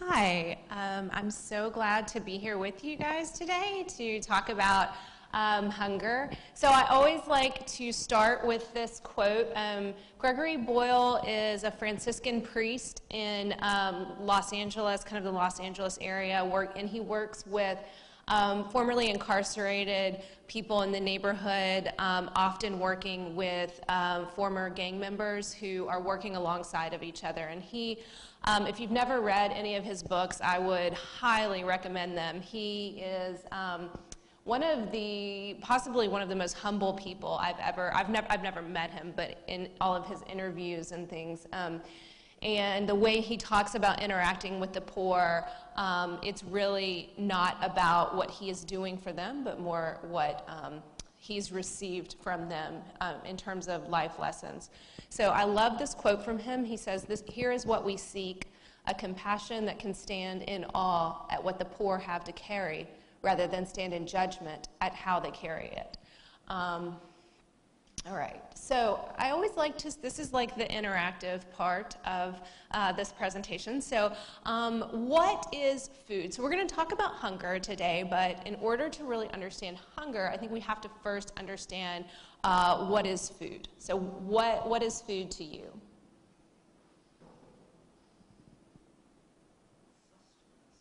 Hi, I'm so glad to be here with you guys today to talk about hunger. So I always like to start with this quote. Gregory Boyle is a Franciscan priest in Los Angeles, kind of the Los Angeles area, and he works with formerly incarcerated people in the neighborhood, often working with former gang members who are working alongside of each other. And he, if you've never read any of his books, I would highly recommend them. He is possibly one of the most humble people I've never met him, but in all of his interviews and things. And the way he talks about interacting with the poor, it's really not about what he is doing for them, but more what he's received from them in terms of life lessons. So I love this quote from him. He says, "Here is what we seek, a compassion that can stand in awe at what the poor have to carry, rather than stand in judgment at how they carry it." All right, so I always like to, this is like the interactive part of this presentation. So what is food? So we're going to talk about hunger today, but in order to really understand hunger, I think we have to first understand what is food. So what is food to you?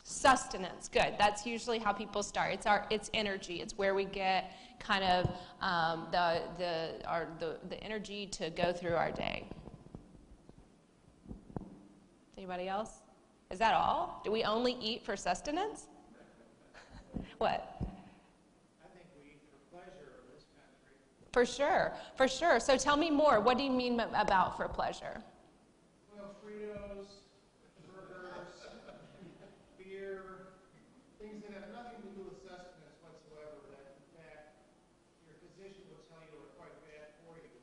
Sustenance, good. That's usually how people start. It's energy. It's where we get kind of the energy to go through our day. Anybody else? Is that all? Do we only eat for sustenance? What? I think we eat for pleasure in this country. For sure, for sure. So tell me more. What do you mean about for pleasure? Well, Fritos, burgers, beer, things that have nothing to do with sustenance whatsoever, that in fact your physician will tell you are quite bad for you.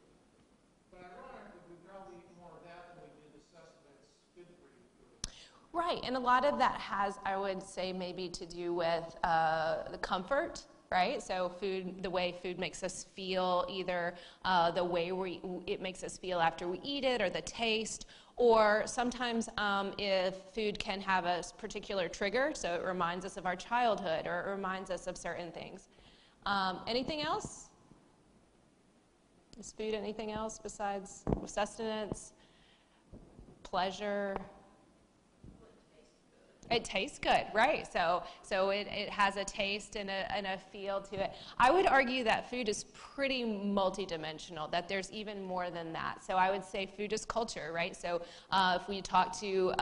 But ironically, we probably eat more of that than we do the sustenance good for you food. Right, and a lot of that has, I would say, maybe to do with the comfort, right? So food, the way food makes us feel, either the way it makes us feel after we eat it, or the taste, or sometimes if food can have a particular trigger, so it reminds us of our childhood, or it reminds us of certain things. Anything else? Is food anything else besides sustenance, pleasure? It tastes good, right? So it has a taste and a feel to it. I would argue that food is pretty multidimensional, that there's even more than that. So I would say food is culture, right? So if we talk to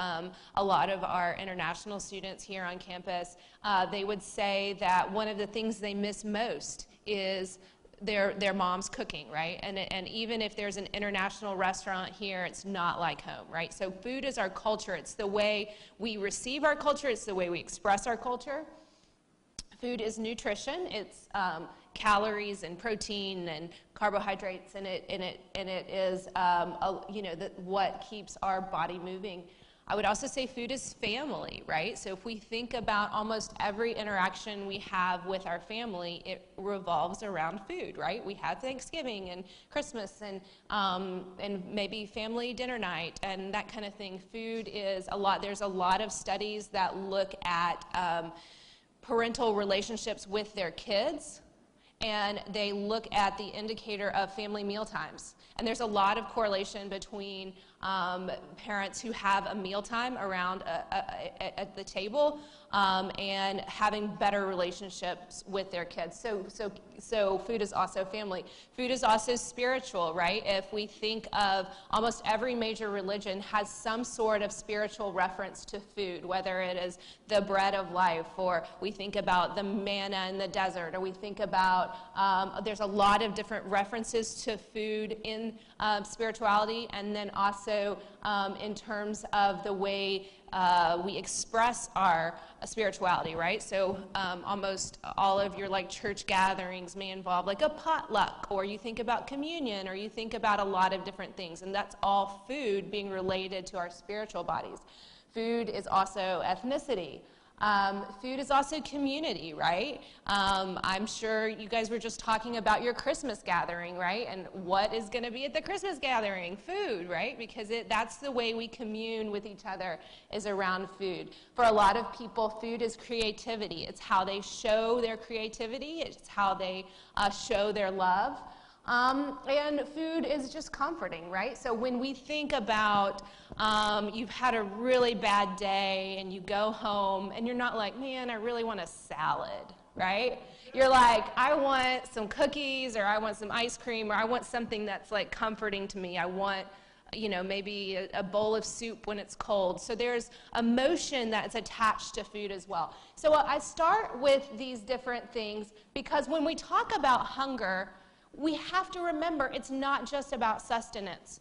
a lot of our international students here on campus, they would say that one of the things they miss most is their mom's cooking, right? And even if there's an international restaurant here, it's not like home, right? So food is our culture. It's the way we receive our culture. It's the way we express our culture. Food is nutrition. It's calories and protein and carbohydrates, and it is what keeps our body moving. I would also say food is family, right? So if we think about almost every interaction we have with our family, it revolves around food, right? We have Thanksgiving and Christmas and maybe family dinner night and that kind of thing. Food is a lot. There's a lot of studies that look at parental relationships with their kids, and they look at the indicator of family meal times. And there's a lot of correlation between parents who have a mealtime around at the table and having better relationships with their kids. So food is also family. Food is also spiritual, right? If we think of almost every major religion has some sort of spiritual reference to food, whether it is the bread of life, or we think about the manna in the desert, or we think about, there's a lot of different references to food in spirituality, and then also in terms of the way we express our spirituality, right? So almost all of your church gatherings may involve like a potluck, or you think about communion, or you think about a lot of different things, and that's all food being related to our spiritual bodies. Food is also ethnicity. Food is also community, right? I'm sure you guys were just talking about your Christmas gathering, right? And what is going to be at the Christmas gathering? Food, right? Because that's the way we commune with each other, is around food. For a lot of people, food is creativity. It's how they show their creativity. It's how they show their love. And food is just comforting, right? So when we think about you've had a really bad day and you go home and you're not like, man, I really want a salad, right? You're like, I want some cookies, or I want some ice cream, or I want something that's like comforting to me. I want, you know, maybe a bowl of soup when it's cold. So there's emotion that's attached to food as well. So I start with these different things because when we talk about hunger, we have to remember it's not just about sustenance.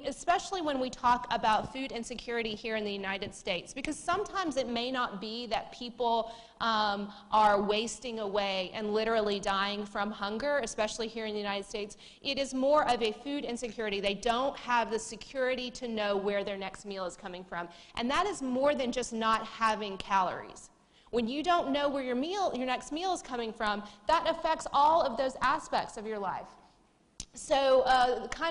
Especially when we talk about food insecurity here in the United States, because sometimes it may not be that people are wasting away and literally dying from hunger, especially here in the United States. It is more of a food insecurity. They don't have the security to know where their next meal is coming from. And that is more than just not having calories. When you don't know where your next meal is coming from, that affects all of those aspects of your life. So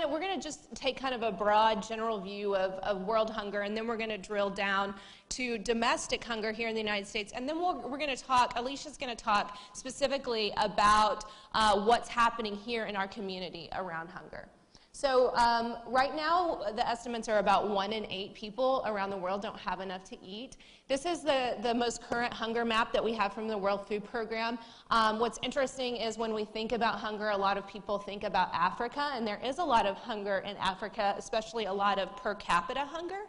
we're going to just take kind of a broad general view of world hunger, and then we're going to drill down to domestic hunger here in the United States. And then we're going to talk, Alicia's going to talk specifically about what's happening here in our community around hunger. So right now, the estimates are about 1 in 8 people around the world don't have enough to eat. This is the most current hunger map that we have from the World Food Program. What's interesting is when we think about hunger, a lot of people think about Africa, and there is a lot of hunger in Africa, especially a lot of per capita hunger.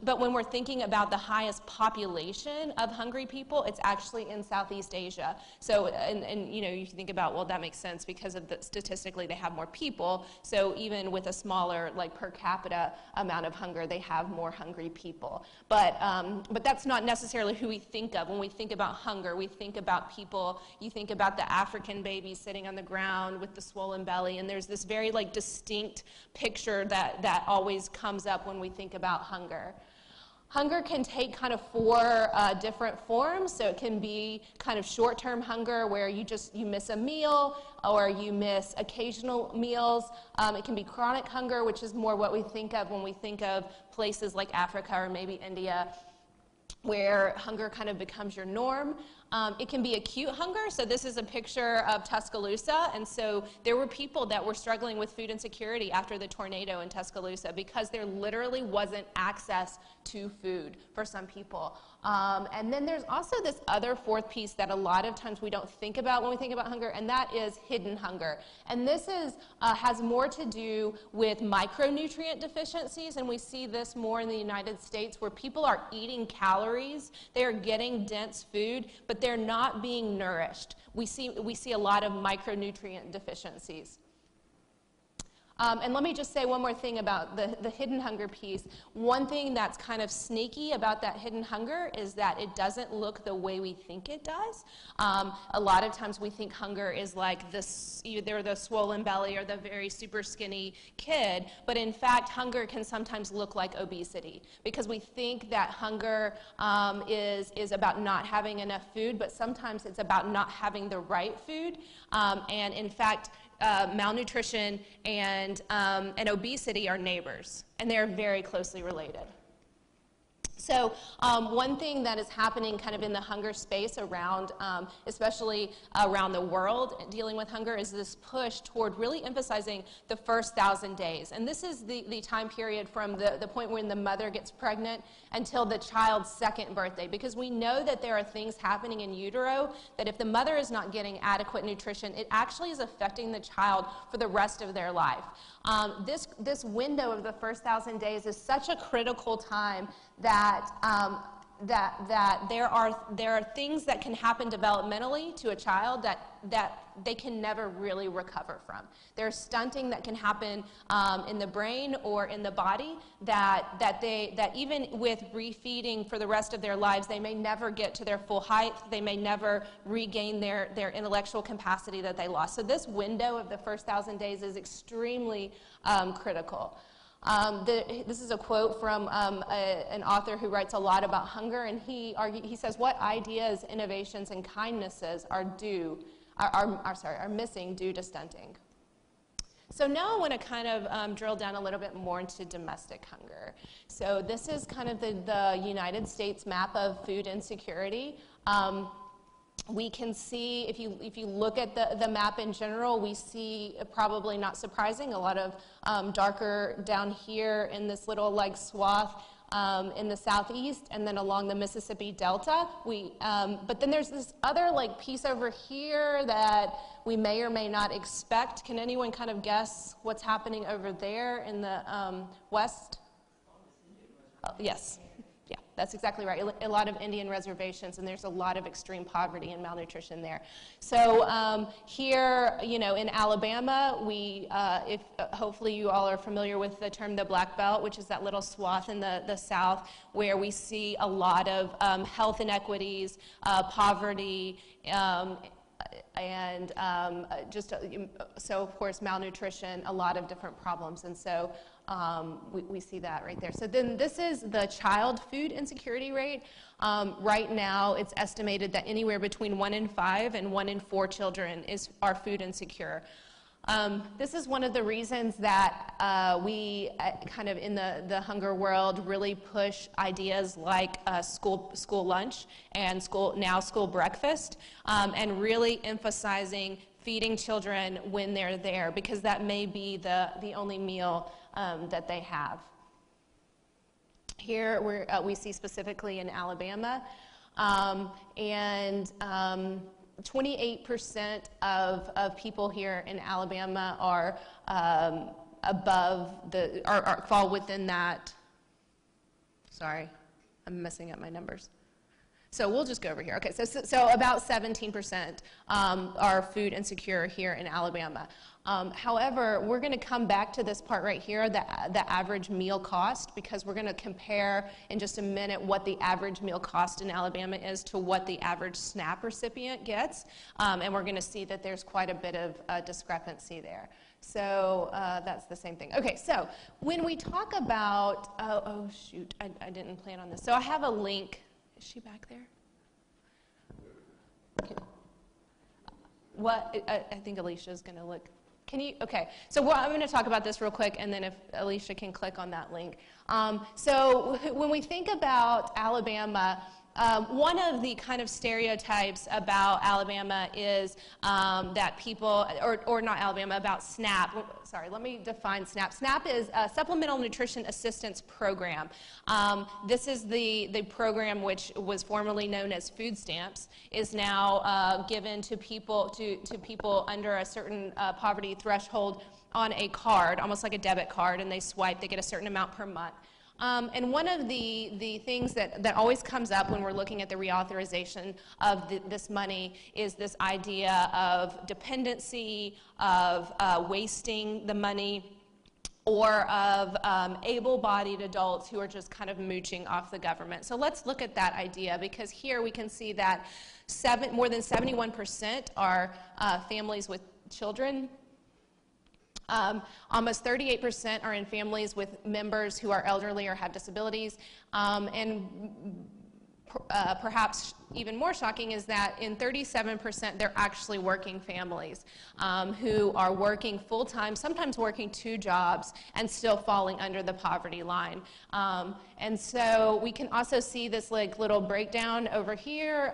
But when we're thinking about the highest population of hungry people, it's actually in Southeast Asia. So, and you know, you think about, well, that makes sense because of statistically they have more people. So even with a smaller, like per capita amount of hunger, they have more hungry people. But that's not necessarily who we think of. When we think about hunger, we think about people. You think about the African babies sitting on the ground with the swollen belly, and there's this very like distinct picture that always comes up when we think about hunger. Hunger can take kind of 4 different forms. So it can be kind of short-term hunger where you miss a meal or you miss occasional meals. It can be chronic hunger, which is more what we think of when we think of places like Africa or maybe India, where hunger kind of becomes your norm. It can be acute hunger. So this is a picture of Tuscaloosa. And so there were people that were struggling with food insecurity after the tornado in Tuscaloosa because there literally wasn't access to food for some people. And then there's also this other 4th piece that a lot of times we don't think about when we think about hunger, and that is hidden hunger. And this has more to do with micronutrient deficiencies, and we see this more in the United States where people are eating calories, they are getting dense food, but they're not being nourished. We see a lot of micronutrient deficiencies. And let me just say one more thing about the hidden hunger piece. One thing that's kind of sneaky about that hidden hunger is that it doesn't look the way we think it does. A lot of times we think hunger is like this, either the swollen belly or the very super skinny kid, but in fact hunger can sometimes look like obesity because we think that hunger is about not having enough food, but sometimes it's about not having the right food. And in fact, malnutrition and obesity are neighbors, and they're very closely related. So one thing that is happening kind of in the hunger space around, especially around the world dealing with hunger, is this push toward really emphasizing the first 1,000 days. And this is the time period from the point when the mother gets pregnant until the child's 2nd birthday, because we know that there are things happening in utero that if the mother is not getting adequate nutrition, it actually is affecting the child for the rest of their life. This window of the first 1,000 days is such a critical time that there are things that can happen developmentally to a child that they can never really recover from. There's stunting that can happen in the brain or in the body that even with refeeding for the rest of their lives, they may never get to their full height. They may never regain their intellectual capacity that they lost. So this window of the first 1,000 days is extremely critical. This is a quote from an author who writes a lot about hunger, and he says, "What ideas, innovations, and kindnesses are missing due to stunting?" So now I want to kind of drill down a little bit more into domestic hunger. So this is kind of the United States map of food insecurity. We can see, if you look at the map in general, we see, probably not surprising, a lot of darker down here in this little like swath in the southeast, and then along the Mississippi Delta. But then there's this other like piece over here that we may or may not expect. Can anyone kind of guess what's happening over there in the west? Oh, yes. Yeah, that's exactly right. A lot of Indian reservations, and there's a lot of extreme poverty and malnutrition there. So here, you know, in Alabama, hopefully you all are familiar with the term the Black Belt, which is that little swath in the south where we see a lot of health inequities, poverty, and so of course malnutrition, a lot of different problems, and so we see that right there. So then this is the child food insecurity rate. Right now it's estimated that anywhere between 1 in 5 and 1 in 4 children are food insecure. This is one of the reasons that we kind of in the hunger world really push ideas like school lunch and school breakfast, and really emphasizing feeding children when they're there, because that may be the only meal that they have. Here we see specifically in Alabama, and 28% of people here in Alabama are fall within that. Sorry, I'm messing up my numbers. So we'll just go over here. Okay, so about 17% are food insecure here in Alabama. However, we're going to come back to this part right here, the average meal cost, because we're going to compare in just a minute what the average meal cost in Alabama is to what the average SNAP recipient gets, and we're going to see that there's quite a bit of discrepancy there. So that's the same thing. Okay, so when we talk about, oh shoot, I didn't plan on this. So I have a link. Is she back there? What? I think Alicia's going to look. Can you? Okay. So I'm going to talk about this real quick, and then if Alicia can click on that link. So when we think about Alabama, one of the kind of stereotypes about Alabama is that people, or not Alabama, about SNAP. Sorry, let me define SNAP. SNAP is a Supplemental Nutrition Assistance Program. This is the program which was formerly known as food stamps, is now given to people under a certain poverty threshold on a card, almost like a debit card, and they swipe, they get a certain amount per month. And one of the things that always comes up when we're looking at the reauthorization of this money is this idea of dependency, of wasting the money, or of able-bodied adults who are just kind of mooching off the government. So let's look at that idea, because here we can see that more than 71% are families with children. Almost 38% are in families with members who are elderly or have disabilities, and perhaps even more shocking is that in 37% they're actually working families who are working full-time, sometimes working 2 jobs and still falling under the poverty line. And so we can also see this like little breakdown over here.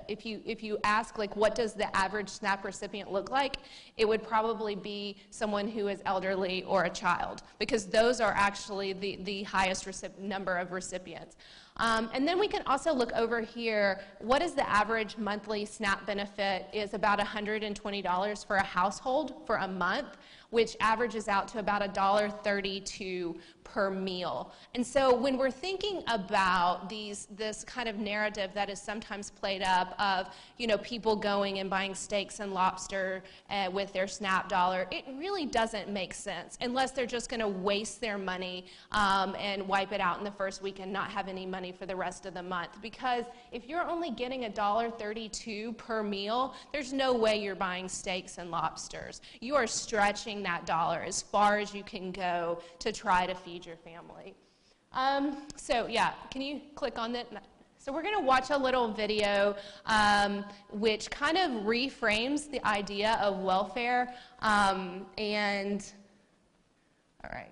If you ask like what does the average SNAP recipient look like, it would probably be someone who is elderly or a child, because those are actually the highest number of recipients. And then we can also look over here. What is the average monthly SNAP benefit? Is about $120 for a household for a month, which averages out to about $1.32 per meal. And so when we're thinking about this kind of narrative that is sometimes played up of, you know, people going and buying steaks and lobster with their SNAP dollar, it really doesn't make sense unless they're just going to waste their money and wipe it out in the first week and not have any money for the rest of the month. Because if you're only getting $1.32 per meal, there's no way you're buying steaks and lobsters. You are stretching stretching that dollar as far as you can go to try to feed your family. So yeah, can you click on that? So we're going to watch a little video which kind of reframes the idea of welfare. All right.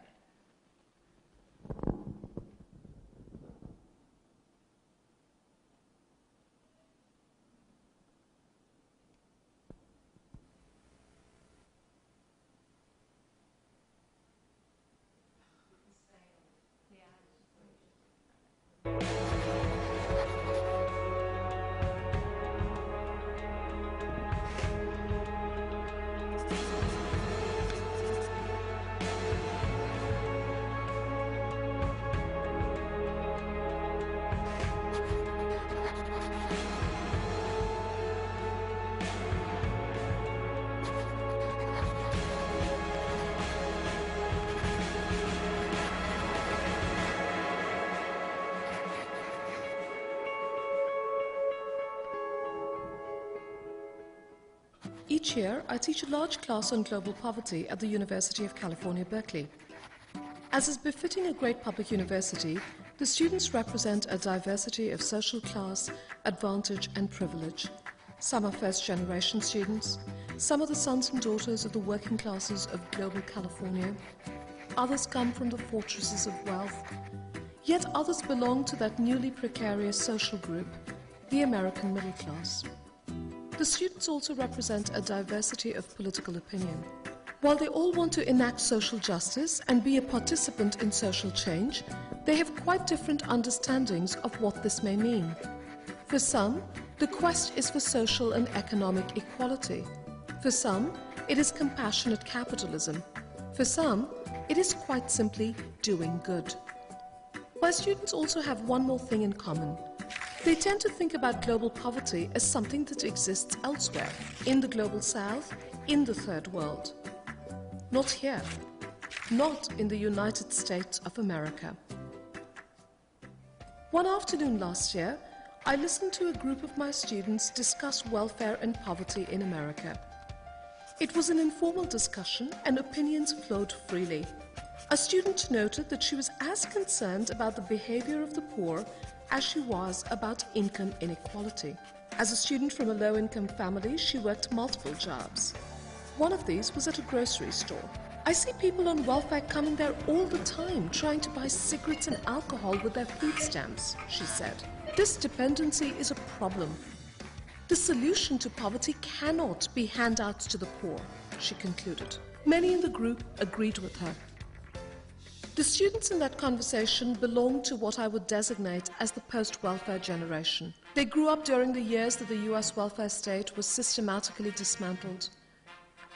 Each year, I teach a large class on global poverty at the University of California, Berkeley. As is befitting a great public university, the students represent a diversity of social class, advantage, and privilege. Some are first-generation students, some are the sons and daughters of the working classes of global California, others come from the fortresses of wealth, yet others belong to that newly precarious social group, the American middle class. The students also represent a diversity of political opinion. While they all want to enact social justice and be a participant in social change, they have quite different understandings of what this may mean. For some, the quest is for social and economic equality. For some, it is compassionate capitalism. For some, it is quite simply doing good. My students also have one more thing in common. They tend to think about global poverty as something that exists elsewhere, in the global south, in the third world. Not here, not in the United States of America. One afternoon last year, I listened to a group of my students discuss welfare and poverty in America. It was an informal discussion and opinions flowed freely. A student noted that she was as concerned about the behavior of the poor as she was about income inequality. As a student from a low-income family, she worked multiple jobs. One of these was at a grocery store. I see people on welfare coming there all the time trying to buy cigarettes and alcohol with their food stamps, she said. This dependency is a problem. The solution to poverty cannot be handouts to the poor, she concluded. Many in the group agreed with her. The students in that conversation belonged to what I would designate as the post-welfare generation. They grew up during the years that the US welfare state was systematically dismantled.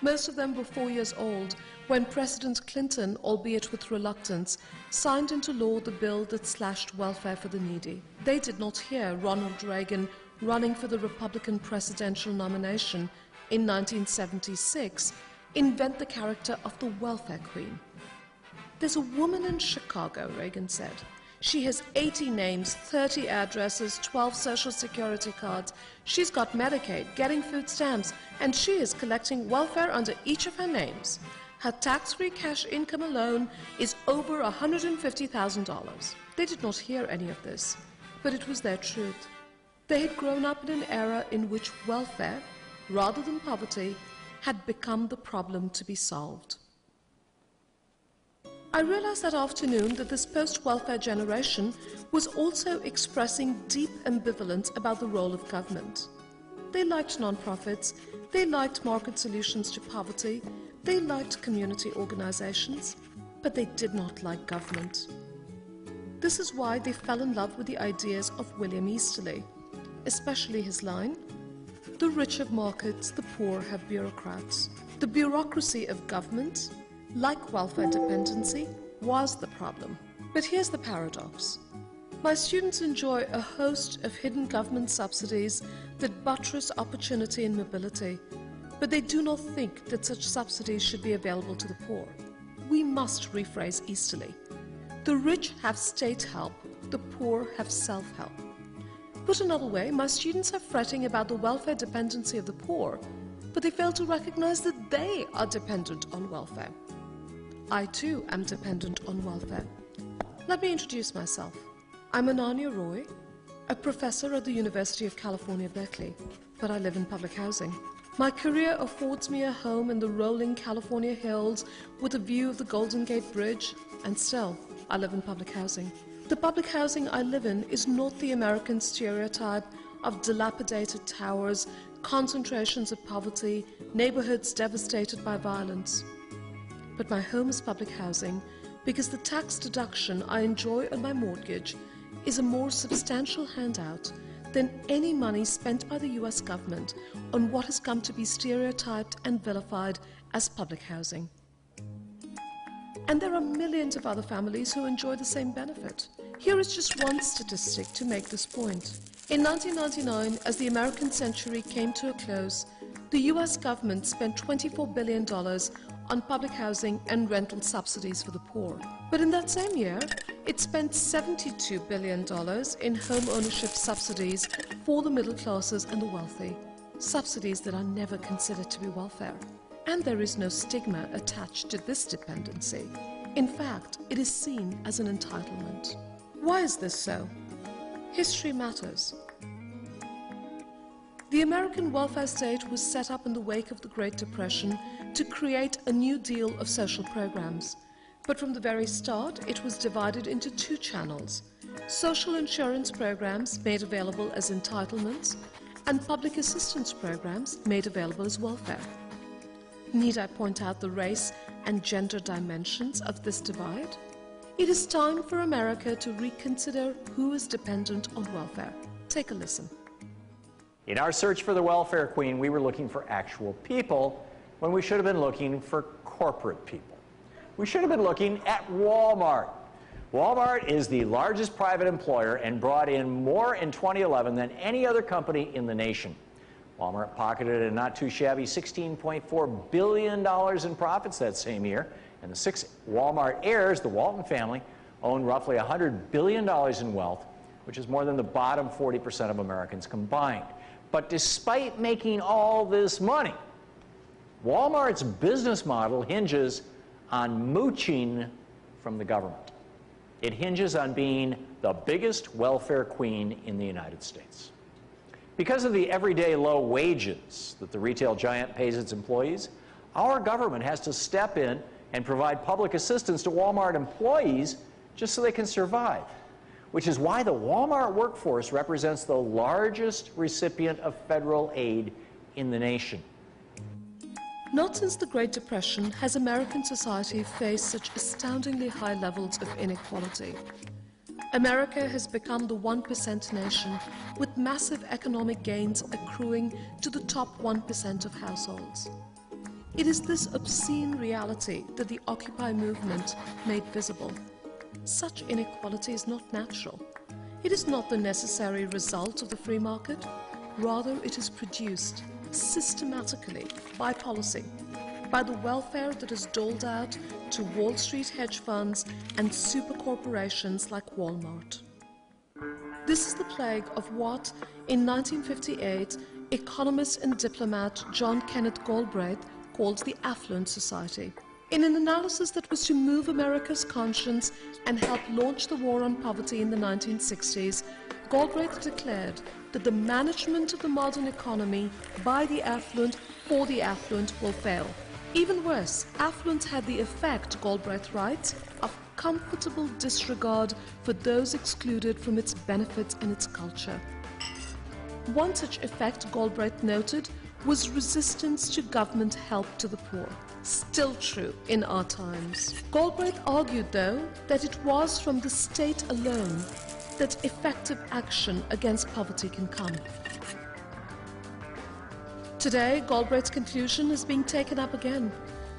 Most of them were 4 years old when President Clinton, albeit with reluctance, signed into law the bill that slashed welfare for the needy. They did not hear Ronald Reagan running for the Republican presidential nomination in 1976 invent the character of the welfare queen. There's a woman in Chicago, Reagan said. She has 80 names, 30 addresses, 12 social security cards. She's got Medicaid, getting food stamps, and she is collecting welfare under each of her names. Her tax-free cash income alone is over $150,000. They did not hear any of this, but it was their truth. They had grown up in an era in which welfare, rather than poverty, had become the problem to be solved. I realized that afternoon that this post-welfare generation was also expressing deep ambivalence about the role of government. They liked nonprofits, they liked market solutions to poverty, they liked community organizations, but they did not like government. This is why they fell in love with the ideas of William Easterly, especially his line, "The rich have markets, the poor have bureaucrats." The bureaucracy of government, like welfare dependency, was the problem. But here's the paradox. My students enjoy a host of hidden government subsidies that buttress opportunity and mobility, but they do not think that such subsidies should be available to the poor. We must rephrase Easterly. The rich have state help, the poor have self-help. Put another way, my students are fretting about the welfare dependency of the poor, but they fail to recognize that they are dependent on welfare. I too am dependent on welfare. Let me introduce myself. I'm Ananya Roy, a professor at the University of California, Berkeley, but I live in public housing. My career affords me a home in the rolling California hills with a view of the Golden Gate Bridge, and still, I live in public housing. The public housing I live in is not the American stereotype of dilapidated towers, concentrations of poverty, neighborhoods devastated by violence. But my home is public housing because the tax deduction I enjoy on my mortgage is a more substantial handout than any money spent by the US government on what has come to be stereotyped and vilified as public housing. And there are millions of other families who enjoy the same benefit. Here is just one statistic to make this point. In 1999, as the American century came to a close, the US government spent $24 billion on public housing and rental subsidies for the poor. But in that same year, it spent $72 billion in home ownership subsidies for the middle classes and the wealthy, subsidies that are never considered to be welfare. And there is no stigma attached to this dependency. In fact, it is seen as an entitlement. Why is this so? History matters. The American welfare state was set up in the wake of the Great Depression to create a new deal of social programs. But from the very start, it was divided into two channels: social insurance programs made available as entitlements and public assistance programs made available as welfare. Need I point out the race and gender dimensions of this divide? It is time for America to reconsider who is dependent on welfare. Take a listen. In our search for the welfare queen, we were looking for actual people when we should have been looking for corporate people. We should have been looking at Walmart. Walmart is the largest private employer and brought in more in 2011 than any other company in the nation. Walmart pocketed a not too shabby $16.4 billion in profits that same year, and the six Walmart heirs, the Walton family, own roughly $100 billion in wealth, which is more than the bottom 40% of Americans combined. But despite making all this money, Walmart's business model hinges on mooching from the government. It hinges on being the biggest welfare queen in the United States. Because of the everyday low wages that the retail giant pays its employees, our government has to step in and provide public assistance to Walmart employees just so they can survive, which is why the Walmart workforce represents the largest recipient of federal aid in the nation. Not since the Great Depression has American society faced such astoundingly high levels of inequality. America has become the 1% nation, with massive economic gains accruing to the top 1% of households. It is this obscene reality that the Occupy movement made visible. Such inequality is not natural. It is not the necessary result of the free market. Rather, it is produced systematically by policy, by the welfare that is doled out to Wall Street hedge funds and super corporations like Walmart. This is the plague of what, in 1958, economist and diplomat John Kenneth Galbraith called the affluent society. In an analysis that was to move America's conscience and help launch the war on poverty in the 1960s, Galbraith declared that the management of the modern economy by the affluent for the affluent will fail. Even worse, affluence had the effect, Galbraith writes, of comfortable disregard for those excluded from its benefits and its culture. One such effect, Galbraith noted, was resistance to government help to the poor. Still true in our times. Galbraith argued, though, that it was from the state alone that effective action against poverty can come. Today, Galbraith's conclusion is being taken up again,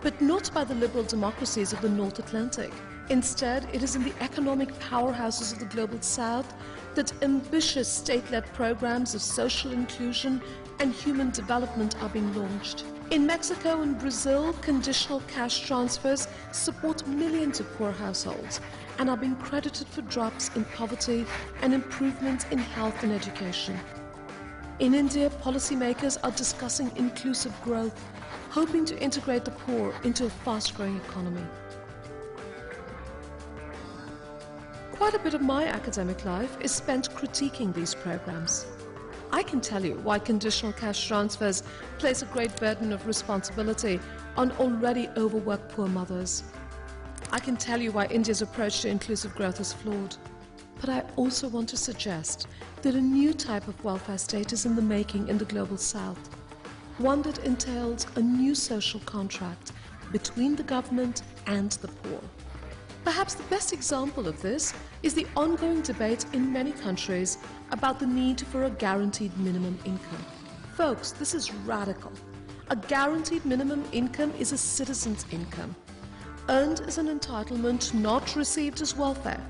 but not by the liberal democracies of the North Atlantic. Instead, it is in the economic powerhouses of the Global South that ambitious state-led programs of social inclusion and human development are being launched. In Mexico and Brazil, conditional cash transfers support millions of poor households and are being credited for drops in poverty and improvements in health and education. In India, policymakers are discussing inclusive growth, hoping to integrate the poor into a fast-growing economy. Quite a bit of my academic life is spent critiquing these programs. I can tell you why conditional cash transfers place a great burden of responsibility on already overworked poor mothers. I can tell you why India's approach to inclusive growth is flawed. But I also want to suggest that a new type of welfare state is in the making in the Global South, one that entails a new social contract between the government and the poor. Perhaps the best example of this is the ongoing debate in many countries about the need for a guaranteed minimum income. Folks, this is radical. A guaranteed minimum income is a citizen's income, earned as an entitlement, not received as welfare.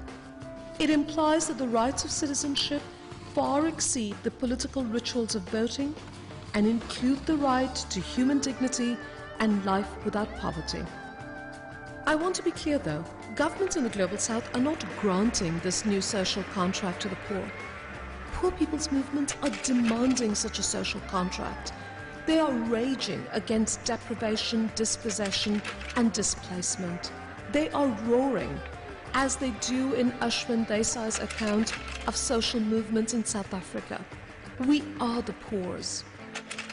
It implies that the rights of citizenship far exceed the political rituals of voting and include the right to human dignity and life without poverty. I want to be clear though, governments in the Global South are not granting this new social contract to the poor. Poor people's movements are demanding such a social contract. They are raging against deprivation, dispossession, and displacement. They are roaring, as they do in Ashwin Desai's account of social movements in South Africa. We are the poors.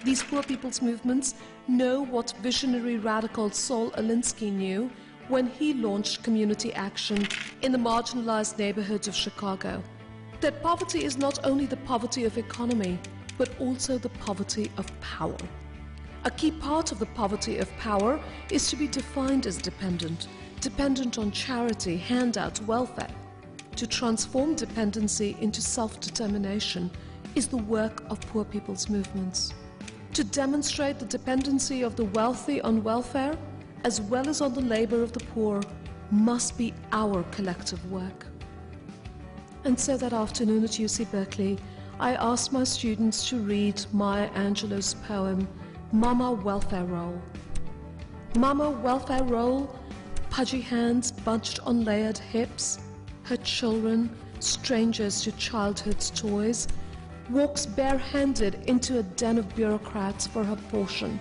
These poor people's movements know what visionary radical Saul Alinsky knew when he launched community action in the marginalized neighborhoods of Chicago, that poverty is not only the poverty of economy, but also the poverty of power. A key part of the poverty of power is to be defined as dependent on charity, handouts, welfare. To transform dependency into self-determination is the work of poor people's movements. To demonstrate the dependency of the wealthy on welfare, as well as on the labor of the poor, must be our collective work. And so that afternoon at UC Berkeley, I asked my students to read Maya Angelou's poem, Mama Welfare Roll. Mama Welfare Roll, pudgy hands bunched on layered hips, her children, strangers to childhood's toys, walks barehanded into a den of bureaucrats for her portion.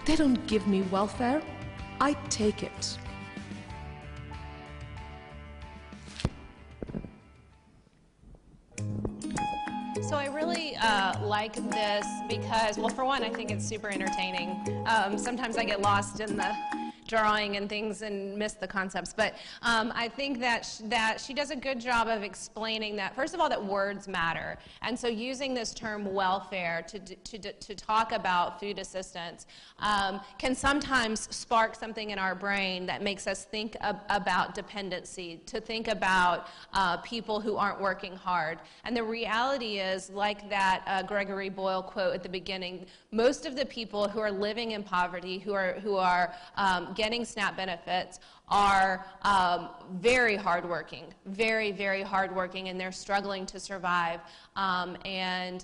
They don't give me welfare, I take it. So I really like this because, well, for one, I think it's super entertaining. Sometimes I get lost in the drawing and things and miss the concepts, but I think that she does a good job of explaining that, first of all, that words matter. And so using this term welfare to talk about food assistance can sometimes spark something in our brain that makes us think about dependency, to think about people who aren't working hard. And the reality is, like that Gregory Boyle quote at the beginning, most of the people who are living in poverty, who are getting SNAP benefits, are very hardworking, very, very hardworking, and they're struggling to survive. I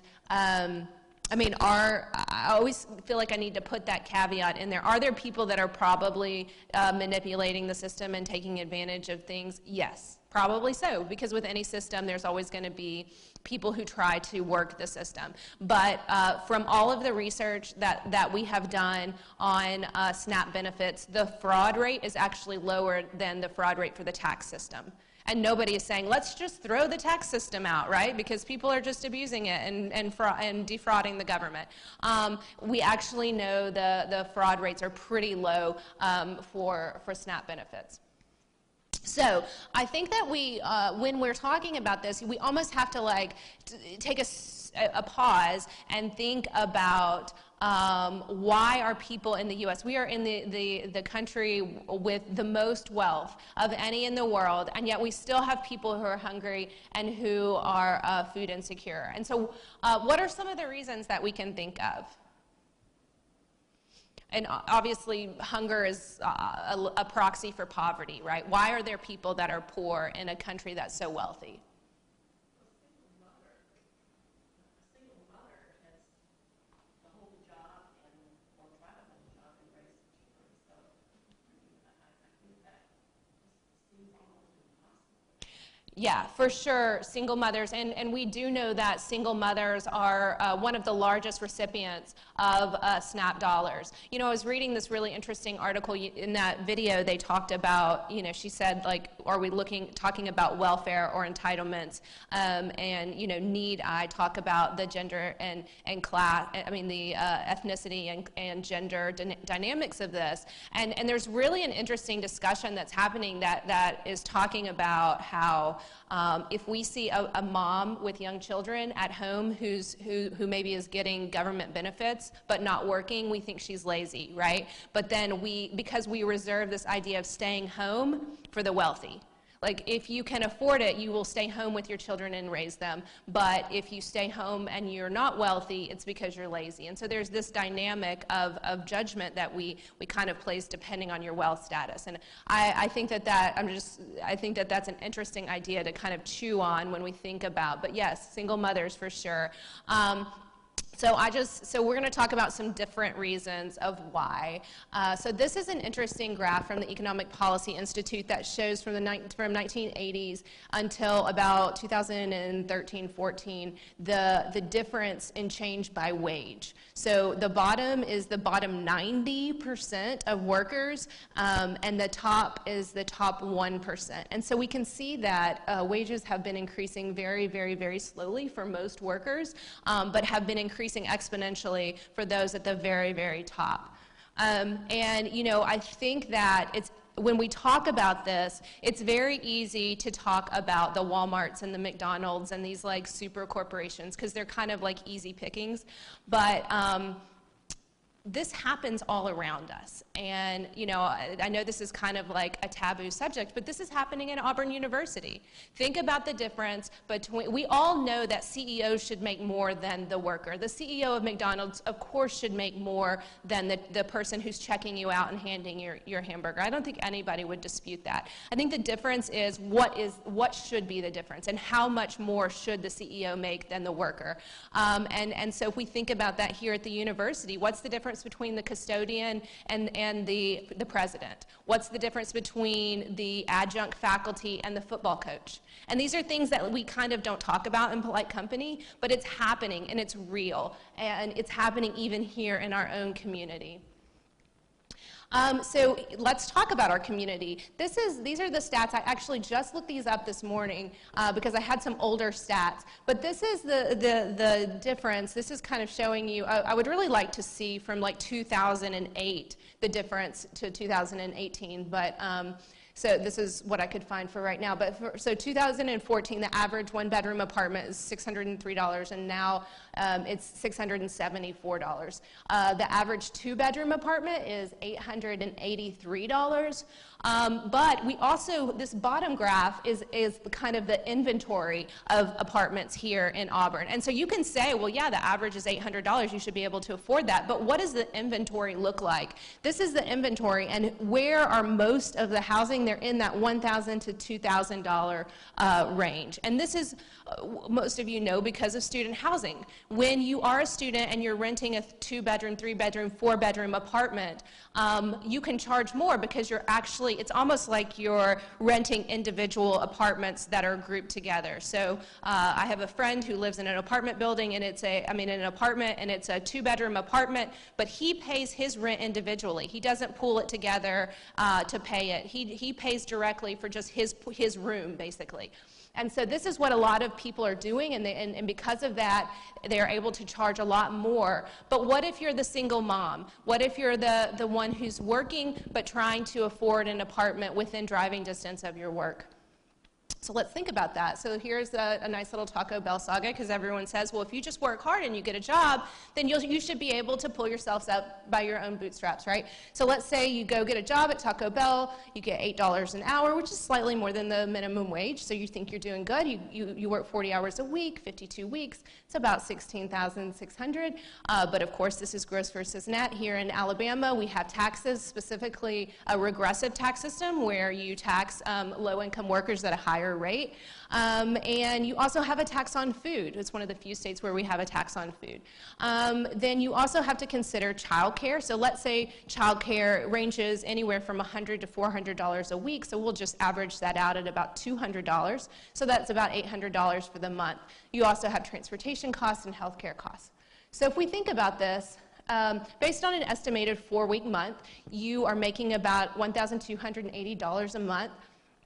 mean, I always feel like I need to put that caveat in there. Are there people that are probably manipulating the system and taking advantage of things? Yes, probably so, because with any system, there's always going to be people who try to work the system. But from all of the research that we have done on SNAP benefits, the fraud rate is actually lower than the fraud rate for the tax system. And nobody is saying, let's just throw the tax system out, right? Because people are just abusing it and defrauding the government. We actually know the fraud rates are pretty low for SNAP benefits. So I think that when we're talking about this, we almost have to take a pause and think about why are people in the U.S. We are in the country with the most wealth of any in the world, and yet we still have people who are hungry and who are food insecure. And so what are some of the reasons that we can think of? And obviously, hunger is a proxy for poverty, right? Why are there people that are poor in a country that's so wealthy? Yeah, for sure, single mothers, and we do know that single mothers are one of the largest recipients of SNAP dollars. You know, I was reading this really interesting article in that video. They talked about, you know, she said, like, are we talking about welfare or entitlements? And, you know, need I talk about the gender and class, I mean, the ethnicity and gender dynamics of this. And there's really an interesting discussion that's happening that is talking about how if we see a mom with young children at home who maybe is getting government benefits but not working, we think she's lazy, right? But then because we reserve this idea of staying home for the wealthy. Like, if you can afford it, you will stay home with your children and raise them. But if you stay home and you're not wealthy, it's because you're lazy. And so there's this dynamic of judgment that we kind of place depending on your wealth status. And I think I think that's an interesting idea to kind of chew on when we think about. But yes, single mothers for sure. So we're going to talk about some different reasons of why. So this is an interesting graph from the Economic Policy Institute that shows from 1980s until about 2013-14 the difference in change by wage. So the bottom is the bottom 90% of workers, and the top is the top 1%. And so we can see that wages have been increasing very, very, very slowly for most workers, but have been increasing exponentially for those at the very, very top. And, you know, I think that when we talk about this, it's very easy to talk about the Walmarts and the McDonald's and these like super corporations because they're kind of like easy pickings. But this happens all around us. And, you know, I know this is kind of like a taboo subject, but this is happening at Auburn University. Think about the difference between, we all know that CEOs should make more than the worker. The CEO of McDonald's, of course, should make more than the person who's checking you out and handing your hamburger. I don't think anybody would dispute that. I think the difference is what should be the difference and how much more should the CEO make than the worker. And so if we think about that here at the university, what's the difference between the custodian and the president? What's the difference between the adjunct faculty and the football coach? And these are things that we kind of don't talk about in polite company, but it's happening and it's real, and it's happening even here in our own community. So let's talk about our community. These are the stats. I actually just looked these up this morning because I had some older stats. But this is the difference. This is kind of showing you, I would really like to see from like 2008 the difference to 2018. But so this is what I could find for right now. But so 2014, the average one-bedroom apartment is $603, and now it's $674. The average two-bedroom apartment is $883. But we also, this bottom graph is kind of the inventory of apartments here in Auburn. And so you can say, well, yeah, the average is $800. You should be able to afford that. But what does the inventory look like? This is the inventory, and where are most of the housing? They're in that $1,000 to $2,000 range. And this is, most of you know, because of student housing. When you are a student and you're renting a two-bedroom, three-bedroom, four-bedroom apartment, you can charge more because you're actually, it's almost like you're renting individual apartments that are grouped together. So I have a friend who lives in an apartment building, and it's in an apartment, and it's a two-bedroom apartment, but he pays his rent individually. He doesn't pool it together to pay it. He pays directly for just his room, basically. And so this is what a lot of people are doing, and because of that, they're able to charge a lot more. But what if you're the single mom? What if you're the one who's working but trying to afford an apartment within driving distance of your work? So let's think about that. So here's a nice little Taco Bell saga, because everyone says, well, if you just work hard and you get a job, then you should be able to pull yourselves up by your own bootstraps, right? So let's say you go get a job at Taco Bell, you get $8 an hour, which is slightly more than the minimum wage, so you think you're doing good. You work 40 hours a week, 52 weeks, it's about $16,600. But of course, this is gross versus net. Here in Alabama, we have taxes, specifically a regressive tax system where you tax low-income workers at a higher higher rate. And you also have a tax on food. It's one of the few states where we have a tax on food. Then you also have to consider childcare. So let's say childcare ranges anywhere from $100 to $400 a week. So we'll just average that out at about $200. So that's about $800 for the month. You also have transportation costs and healthcare costs. So if we think about this, based on an estimated 4-week month, you are making about $1,280 a month.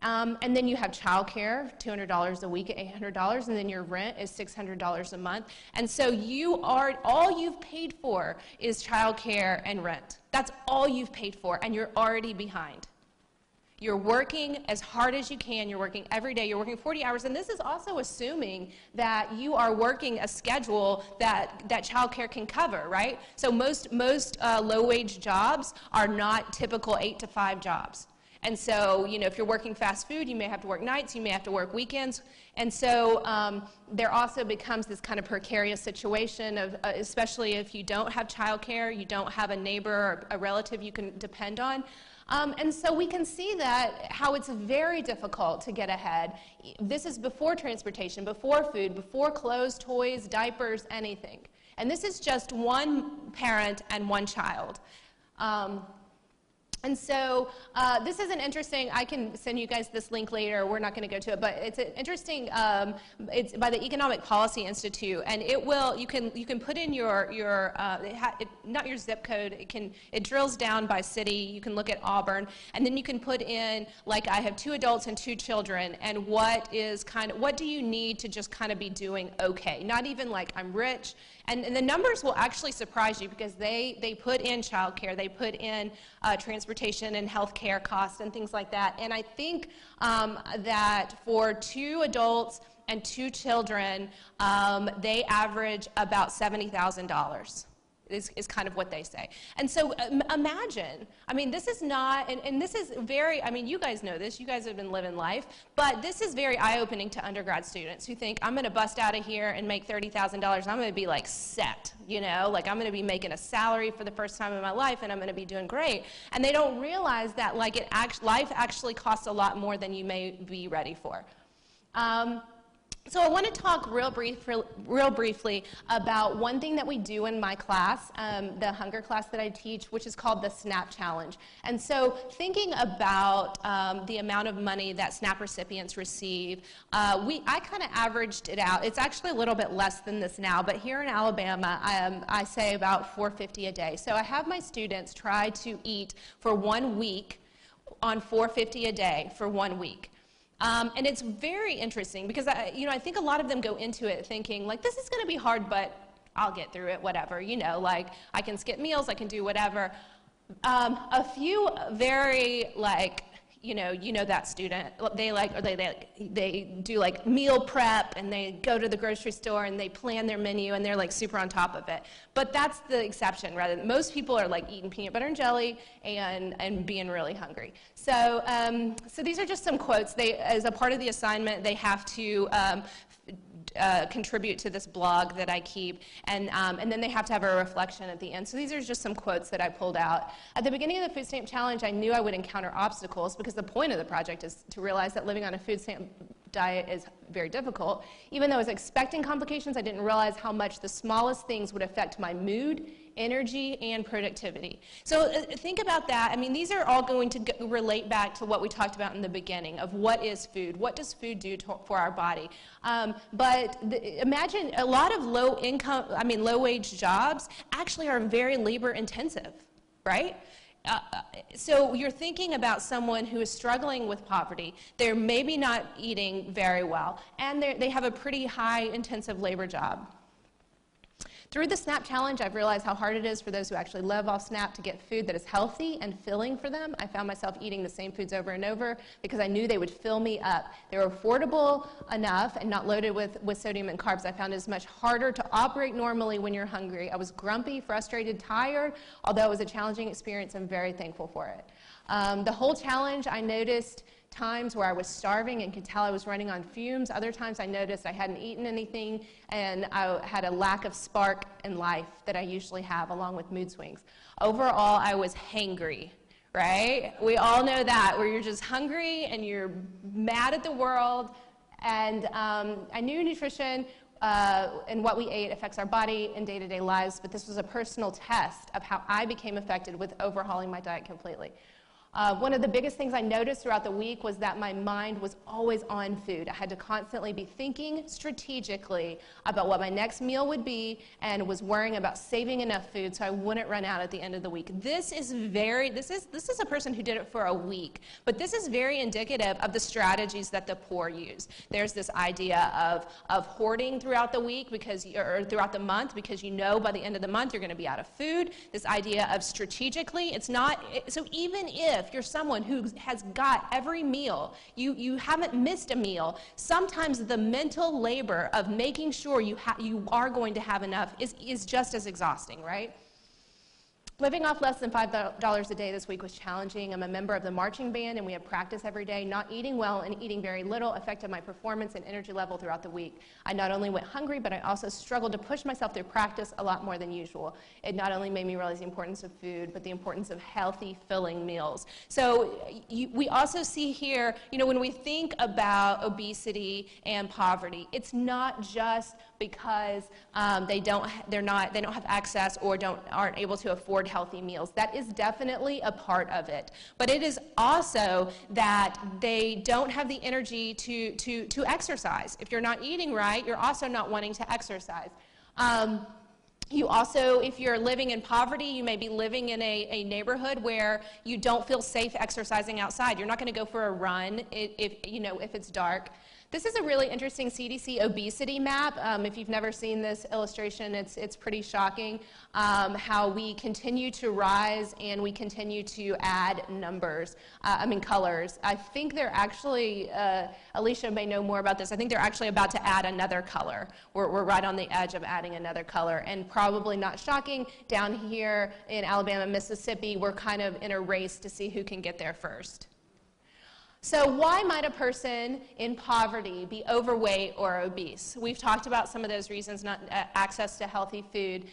And then you have childcare, $200 a week at $800, and then your rent is $600 a month. And so all you've paid for is childcare and rent. That's all you've paid for, and you're already behind. You're working as hard as you can. You're working every day. You're working 40 hours. And this is also assuming that you are working a schedule that childcare can cover, right? So most low-wage jobs are not typical 8-to-5 jobs. And so, you know, if you're working fast food, you may have to work nights, you may have to work weekends. And so there also becomes this kind of precarious situation of, especially if you don't have childcare, you don't have a neighbor or a relative you can depend on. And so we can see that how it's very difficult to get ahead. This is before transportation, before food, before clothes, toys, diapers, anything. And this is just one parent and one child. And so this is an interesting, I can send you guys this link later, we're not going to go to it, but it's an interesting, it's by the Economic Policy Institute, and it will, you can put in not your zip code, it drills down by city, you can look at Auburn, and then you can put in, like I have 2 adults and 2 children, and what do you need to just kind of be doing okay? Not even like I'm rich, and the numbers will actually surprise you because they put in childcare, they put in transportation and health care costs and things like that. And I think that for 2 adults and 2 children, they average about $70,000. Is kind of what they say. And so imagine, I mean, this is not, and this is very, I mean, you guys know this, you guys have been living life, but this is very eye-opening to undergrad students who think, I'm going to bust out of here and make $30,000, I'm going to be like set, you know, like I'm going to be making a salary for the first time in my life and I'm going to be doing great. And they don't realize that like life actually costs a lot more than you may be ready for. So I want to talk real briefly about one thing that we do in my class, the hunger class that I teach, which is called the SNAP Challenge. And so thinking about the amount of money that SNAP recipients receive, I kind of averaged it out. It's actually a little bit less than this now, but here in Alabama, I say about $4.50 a day. So I have my students try to eat for 1 week on $4.50 a day for 1 week. And it's very interesting because I think a lot of them go into it thinking like, this is going to be hard, but I'll get through it, whatever, you know, like I can skip meals, I can do whatever. A few very like, you know that student, they do like meal prep and they go to the grocery store and they plan their menu and they're like super on top of it. But that's the exception, rather than most people are like eating peanut butter and jelly and being really hungry. So, so these are just some quotes. As a part of the assignment, they have to contribute to this blog that I keep, and then they have to have a reflection at the end. So these are just some quotes that I pulled out. At the beginning of the Food Stamp Challenge, I knew I would encounter obstacles because the point of the project is to realize that living on a food stamp diet is very difficult. Even though I was expecting complications, I didn't realize how much the smallest things would affect my mood, energy, and productivity. So think about that. I mean, these are all going to relate back to what we talked about in the beginning of what is food, what does food do for our body. But imagine a lot of low-wage jobs actually are very labor-intensive, right? So you're thinking about someone who is struggling with poverty. They're maybe not eating very well, and they have a pretty high intensive labor job. Through the SNAP Challenge, I've realized how hard it is for those who actually live off SNAP to get food that is healthy and filling for them. I found myself eating the same foods over and over because I knew they would fill me up. They were affordable enough and not loaded with sodium and carbs. I found it is much harder to operate normally when you're hungry. I was grumpy, frustrated, tired. Although it was a challenging experience, I'm very thankful for it. The whole challenge, I noticed times where I was starving and could tell I was running on fumes. Other times I noticed I hadn't eaten anything and I had a lack of spark in life that I usually have along with mood swings. Overall, I was hangry, right? We all know that, where you're just hungry and you're mad at the world. And I knew nutrition and what we ate affects our body in day-to-day lives, but this was a personal test of how I became affected with overhauling my diet completely. One of the biggest things I noticed throughout the week was that my mind was always on food. I had to constantly be thinking strategically about what my next meal would be and was worrying about saving enough food so I wouldn't run out at the end of the week. This is a person who did it for a week, but this is very indicative of the strategies that the poor use. There's this idea of hoarding throughout the week or throughout the month because you know by the end of the month you're going to be out of food. This idea of strategically, so even if you're someone who has got every meal, you haven't missed a meal, sometimes the mental labor of making sure you are going to have enough is just as exhausting, right? Living off less than $5 a day this week was challenging. I'm a member of the marching band, and we have practice every day. Not eating well and eating very little affected my performance and energy level throughout the week. I not only went hungry, but I also struggled to push myself through practice a lot more than usual. It not only made me realize the importance of food, but the importance of healthy, filling meals. So we also see here, when we think about obesity and poverty, it's not just because they don't have access or aren't able to afford healthy meals. That is definitely a part of it. But it is also that they don't have the energy to exercise. If you're not eating right, you're also not wanting to exercise. You also, if you're living in poverty, you may be living in a neighborhood where you don't feel safe exercising outside. You're not going to go for a run if it's dark. This is a really interesting CDC obesity map. If you've never seen this illustration, it's pretty shocking how we continue to rise and we continue to add colors. I think they're actually, Alicia may know more about this, I think they're actually about to add another color. We're right on the edge of adding another color, and probably not shocking, down here in Alabama, Mississippi, we're kind of in a race to see who can get there first. So why might a person in poverty be overweight or obese? We've talked about some of those reasons, not access to healthy food.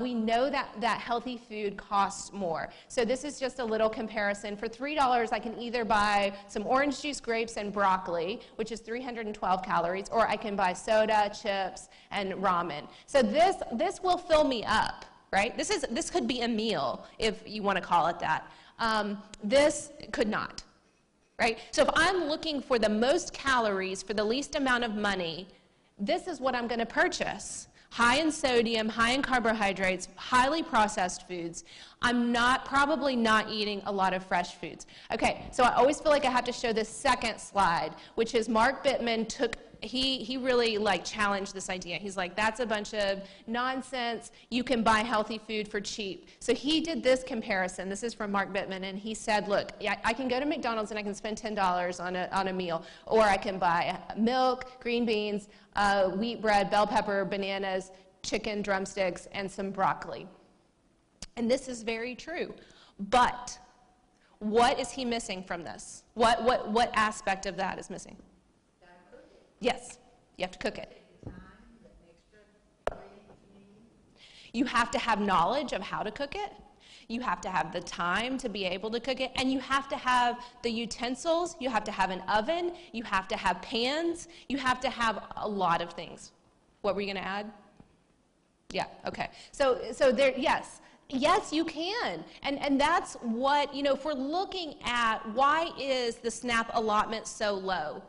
We know that healthy food costs more. So this is just a little comparison. For $3, I can either buy some orange juice, grapes, and broccoli, which is 312 calories, or I can buy soda, chips, and ramen. So this will fill me up, right? This could be a meal, if you want to call it that. This could not. Right? So if I'm looking for the most calories for the least amount of money, this is what I'm going to purchase. High in sodium, high in carbohydrates, highly processed foods. I'm probably not eating a lot of fresh foods. Okay, so I always feel like I have to show this second slide, which is Mark Bittman he really challenged this idea. He's like, that's a bunch of nonsense. You can buy healthy food for cheap. So he did this comparison. This is from Mark Bittman, and he said, look, I can go to McDonald's and I can spend $10 on a meal, or I can buy milk, green beans, wheat bread, bell pepper, bananas, chicken drumsticks, and some broccoli. And this is very true. But what is he missing from this? What aspect of that is missing? Yes, you have to cook it. You have to have knowledge of how to cook it. You have to have the time to be able to cook it. And you have to have the utensils. You have to have an oven. You have to have pans. You have to have a lot of things. What were you going to add? Yeah, okay. So there, yes. Yes, you can. And that's what, if we're looking at why is the SNAP allotment so low?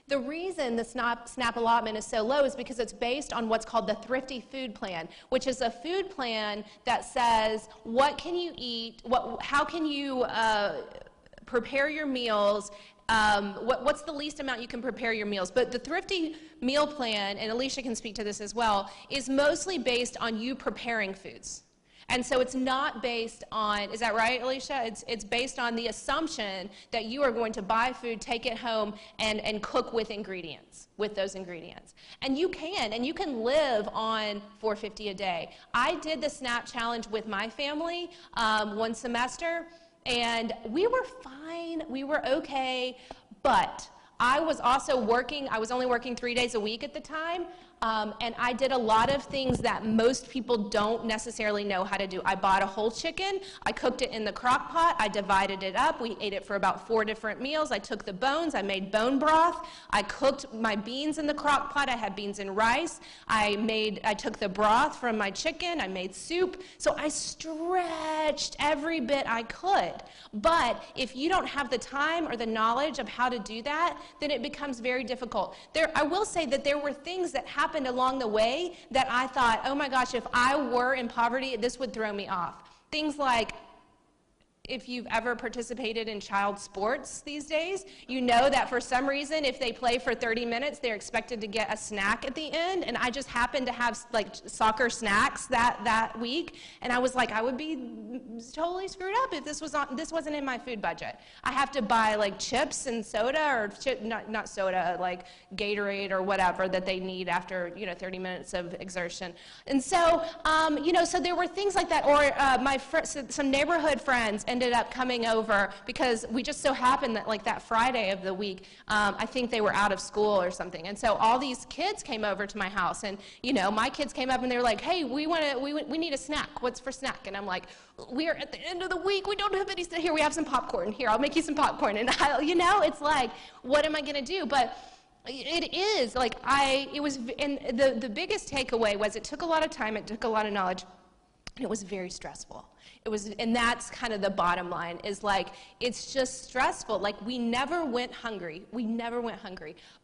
The reason the SNAP allotment is so low is because it's based on what's called the Thrifty Food Plan, which is a food plan that says what can you eat, how can you prepare your meals, what's the least amount you can prepare your meals. But the Thrifty Meal Plan, and Alicia can speak to this as well, is mostly based on you preparing foods. And so it's not based on, is that right, Alicia? It's based on the assumption that you are going to buy food, take it home, and cook with those ingredients. And you can live on $4.50 a day. I did the SNAP challenge with my family one semester, and we were fine, we were okay, but I was also working, I was only working 3 days a week at the time. And I did a lot of things that most people don't necessarily know how to do. I bought a whole chicken, I cooked it in the crock pot, I divided it up, we ate it for about 4 different meals. I took the bones, I made bone broth, I cooked my beans in the crock pot, I had beans and rice, I took the broth from my chicken, I made soup. So I stretched every bit I could. But if you don't have the time or the knowledge of how to do that, then it becomes very difficult. I will say that there were things that happened along the way that I thought, oh my gosh, if I were in poverty, this would throw me off. Things like, if you've ever participated in child sports these days, you know that for some reason, if they play for 30 minutes, they're expected to get a snack at the end. And I just happened to have like soccer snacks that week. And I was like, I would be totally screwed up if this wasn't in my food budget. I have to buy like chips and soda, or not soda, like Gatorade or whatever that they need after 30 minutes of exertion. And so, so there were things like that. Or some neighborhood friends ended up coming over because we just so happened that like that Friday of the week, I think they were out of school or something. And so all these kids came over to my house, and my kids came up and they were like, hey, we need a snack. What's for snack? And I'm like, we're at the end of the week. We don't have any snack. Here, we have some popcorn. Here, I'll make you some popcorn. And it's like, what am I going to do? But it is like and the biggest takeaway was it took a lot of time. It took a lot of knowledge. And it was very stressful. And that's kind of the bottom line, is like, it's just stressful. Like, we never went hungry.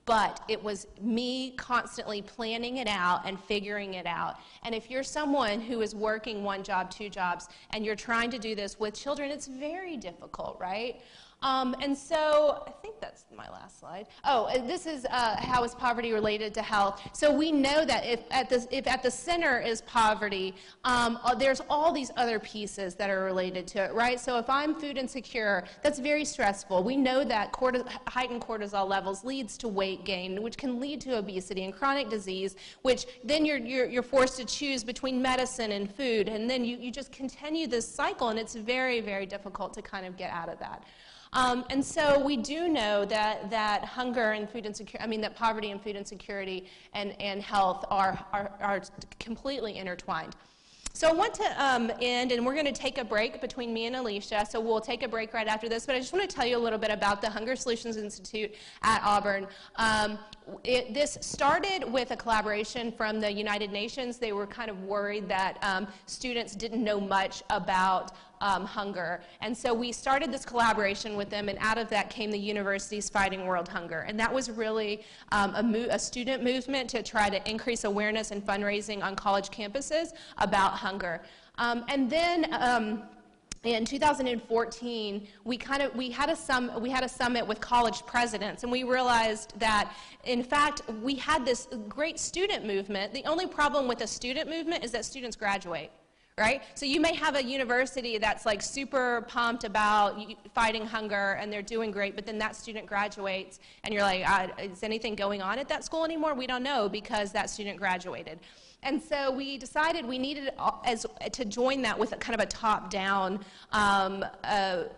But it was me constantly planning it out and figuring it out. And if you're someone who is working 1 job, 2 jobs, and you're trying to do this with children, it's very difficult, right? And so I think that's my last slide. Oh, this is how is poverty related to health. So we know that if at the center is poverty, there's all these other pieces that are related to it, right? So if I'm food insecure, that's very stressful. We know that heightened cortisol levels leads to weight gain, which can lead to obesity and chronic disease, which then you're forced to choose between medicine and food, and then you just continue this cycle, and it's very, very difficult to kind of get out of that. And so we do know that hunger and food insecurity, that poverty and food insecurity and health are completely intertwined. So I want to end, and we're going to take a break between me and Alicia, so we'll take a break right after this, but I just want to tell you a little bit about the Hunger Solutions Institute at Auburn. This started with a collaboration from the United Nations. They were kind of worried that students didn't know much about hunger. And so we started this collaboration with them, and out of that came the Universities Fighting World Hunger. And that was really a student movement to try to increase awareness and fundraising on college campuses about hunger. And then in 2014, we had a summit with college presidents, and we realized that, in fact, we had this great student movement. The only problem with a student movement is that students graduate. Right? So you may have a university that's like super pumped about fighting hunger, and they're doing great, but then that student graduates, and you're like, is anything going on at that school anymore? We don't know, because that student graduated. And so we decided we needed to join that with kind of a top-down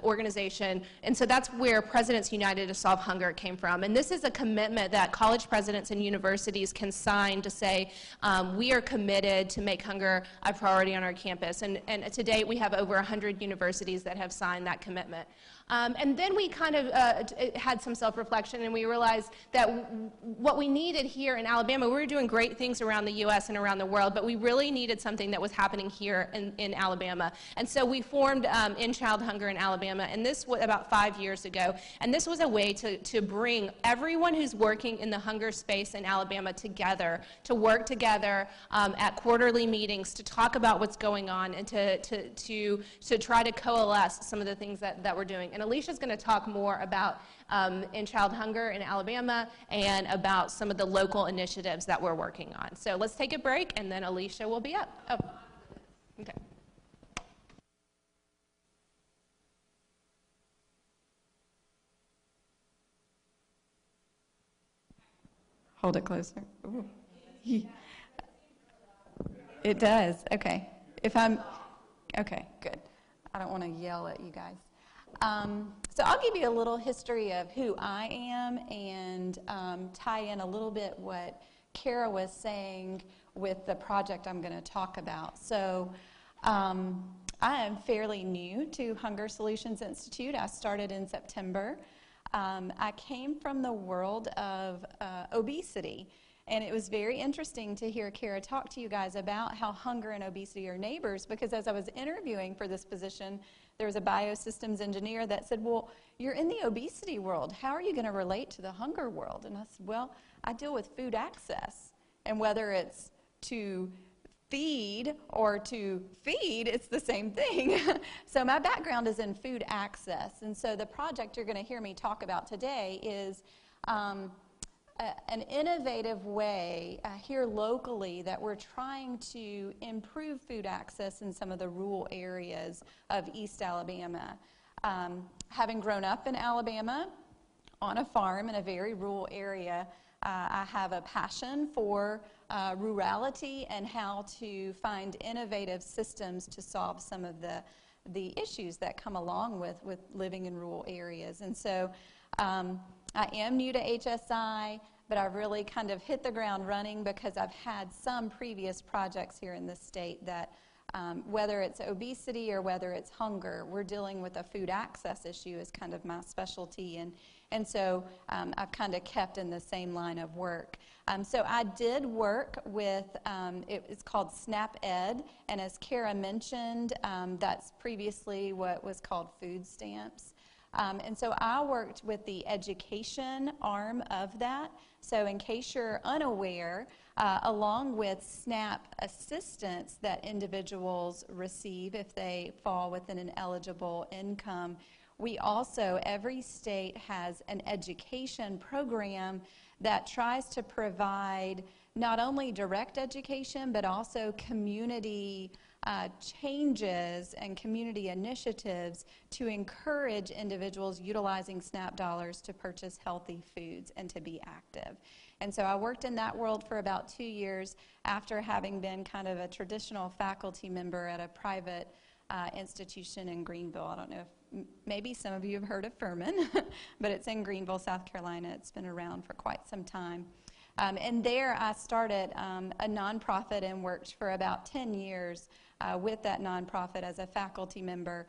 organization. And so that's where Presidents United to Solve Hunger came from. And this is a commitment that college presidents and universities can sign to say, we are committed to make hunger a priority on our campus. And to date, we have over 100 universities that have signed that commitment. And then we kind of had some self-reflection, and we realized that what we needed here in Alabama, we were doing great things around the U.S. and around the world, but we really needed something that was happening here in Alabama. And so we formed End Child Hunger in Alabama, and this was about 5 years ago. And this was a way to bring everyone who's working in the hunger space in Alabama together, to work together at quarterly meetings to talk about what's going on, and to try to coalesce some of the things that we're doing. And Alicia's going to talk more about End Child Hunger in Alabama and about some of the local initiatives that we're working on. So let's take a break, and then Alicia will be up. Oh, okay. Hold it closer. Ooh. It does. Okay. Okay, good. I don't want to yell at you guys. So I'll give you a little history of who I am and tie in a little bit what Kara was saying with the project I'm going to talk about. So I am fairly new to Hunger Solutions Institute. I started in September. I came from the world of obesity, and it was very interesting to hear Kara talk to you guys about how hunger and obesity are neighbors, because as I was interviewing for this position, there was a biosystems engineer that said, well, you're in the obesity world. How are you going to relate to the hunger world? And I said, well, I deal with food access, and whether it's to feed or to feed, it's the same thing. So my background is in food access, and so the project you're going to hear me talk about today is an innovative way here locally that we're trying to improve food access in some of the rural areas of East Alabama. Having grown up in Alabama on a farm in a very rural area, I have a passion for rurality and how to find innovative systems to solve some of the issues that come along with living in rural areas. And so I am new to HSI, but I've really kind of hit the ground running because I've had some previous projects here in the state that whether it's obesity or whether it's hunger, we're dealing with a food access issue is kind of my specialty, and so I've kind of kept in the same line of work. So I did work with, it's called SNAP-Ed, and as Kara mentioned, that's previously what was called food stamps. And so I worked with the education arm of that. So in case you're unaware, along with SNAP assistance that individuals receive if they fall within an eligible income, we also, every state has an education program that tries to provide not only direct education, but also community changes and community initiatives to encourage individuals utilizing SNAP dollars to purchase healthy foods and to be active. And so I worked in that world for about 2 years after having been kind of a traditional faculty member at a private institution in Greenville. I don't know if maybe some of you have heard of Furman, but it's in Greenville, South Carolina. It's been around for quite some time. And there I started a nonprofit and worked for about 10 years with that nonprofit as a faculty member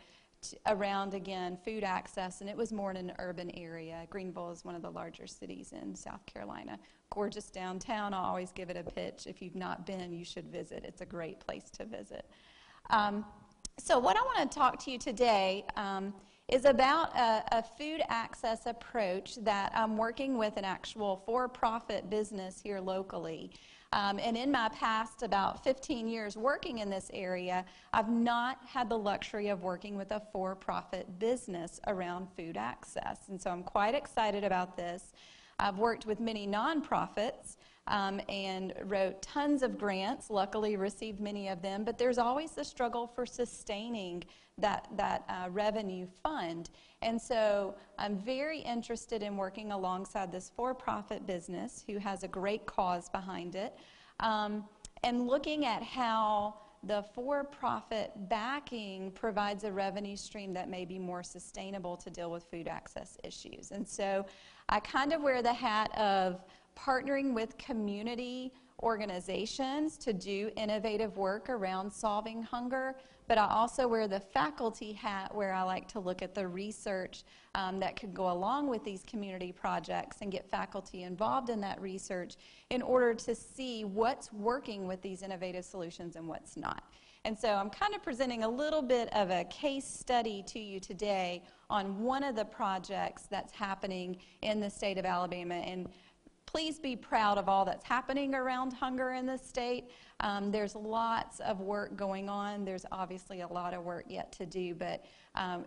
around, again, food access, and it was more in an urban area. Greenville is one of the larger cities in South Carolina. Gorgeous downtown. I always give it a pitch. If you've not been, you should visit. It's a great place to visit. So what I want to talk to you today is about a food access approach that I'm working with an actual for-profit business here locally. And in my past about 15 years working in this area, I've not had the luxury of working with a for-profit business around food access. And so I'm quite excited about this. I've worked with many nonprofits and wrote tons of grants, luckily received many of them, but there's always the struggle for sustaining that revenue fund. And so I'm very interested in working alongside this for-profit business who has a great cause behind it, and looking at how the for-profit backing provides a revenue stream that may be more sustainable to deal with food access issues. And so I kind of wear the hat of partnering with community organizations to do innovative work around solving hunger, but I also wear the faculty hat where I like to look at the research that could go along with these community projects and get faculty involved in that research in order to see what's working with these innovative solutions and what's not. And so I'm kind of presenting a little bit of a case study to you today on one of the projects that's happening in the state of Alabama. And please be proud of all that's happening around hunger in the state. There's lots of work going on. There's obviously a lot of work yet to do, but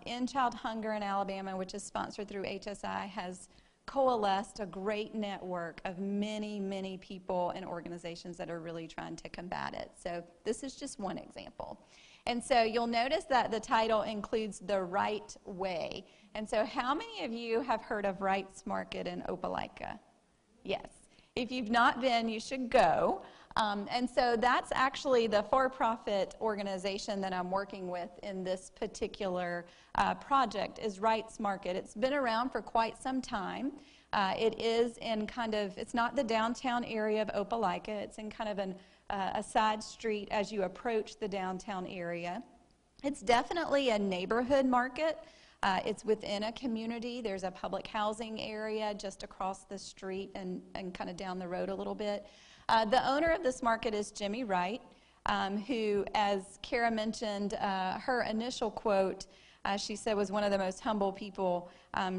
End Child Hunger in Alabama, which is sponsored through HSI, has coalesced a great network of many, many people and organizations that are really trying to combat it. So this is just one example. And so you'll notice that the title includes the right way. And so how many of you have heard of Wright's Market in Opelika? Yes. If you've not been, you should go. And so that's actually the for-profit organization that I'm working with in this particular project is Wright's Market. It's been around for quite some time. It is in kind of, it's not the downtown area of Opelika. It's in kind of a side street as you approach the downtown area. It's definitely a neighborhood market. It's within a community. There's a public housing area just across the street and kind of down the road a little bit. The owner of this market is Jimmy Wright, who, as Kara mentioned, her initial quote, she said, was one of the most humble people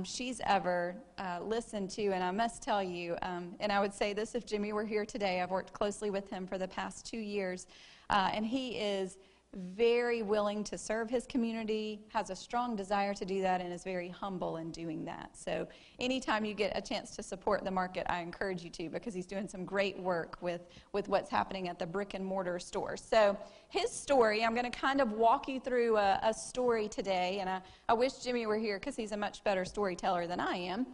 she's ever listened to. And I must tell you, and I would say this if Jimmy were here today, I've worked closely with him for the past 2 years, and he is very willing to serve his community, has a strong desire to do that, and is very humble in doing that. So anytime you get a chance to support the market, I encourage you to, because he's doing some great work with what's happening at the brick and mortar store. So his story, I'm going to kind of walk you through a story today, and I wish Jimmy were here because he's a much better storyteller than I am.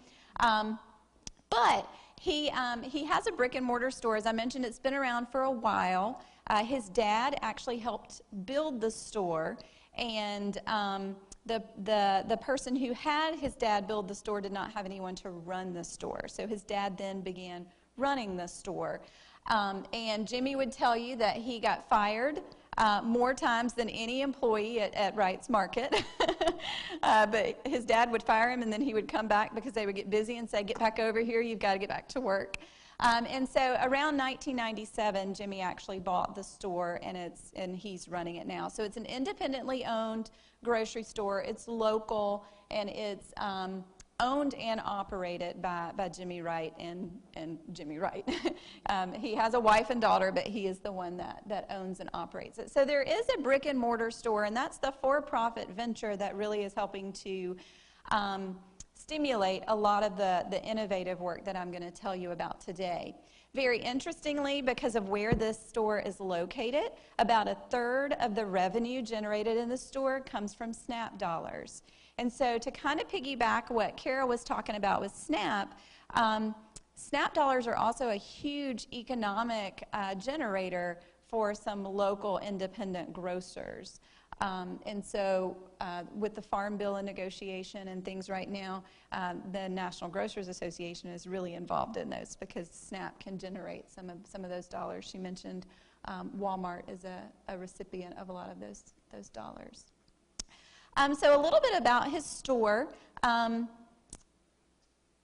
But he has a brick and mortar store. As I mentioned, it's been around for a while. His dad actually helped build the store, and the person who had his dad build the store did not have anyone to run the store. So his dad then began running the store. And Jimmy would tell you that he got fired more times than any employee at Wright's Market. But his dad would fire him, and then he would come back because they would get busy and say, "Get back over here, you've got to get back to work." And so around 1997, Jimmy actually bought the store, and he's running it now. So it's an independently owned grocery store. It's local, and it's owned and operated by Jimmy Wright and Jimmy Wright. He has a wife and daughter, but he is the one that owns and operates it. So there is a brick and mortar store, and that's the for-profit venture that really is helping to stimulate a lot of the innovative work that I'm going to tell you about today. Very interestingly, because of where this store is located, about 1/3 of the revenue generated in the store comes from SNAP dollars. And so to kind of piggyback what Kara was talking about with SNAP, SNAP dollars are also a huge economic generator for some local independent grocers. And so with the Farm Bill in negotiation and things right now, the National Grocers Association is really involved in those because SNAP can generate some of those dollars. She mentioned Walmart is a recipient of a lot of those dollars. So a little bit about his store.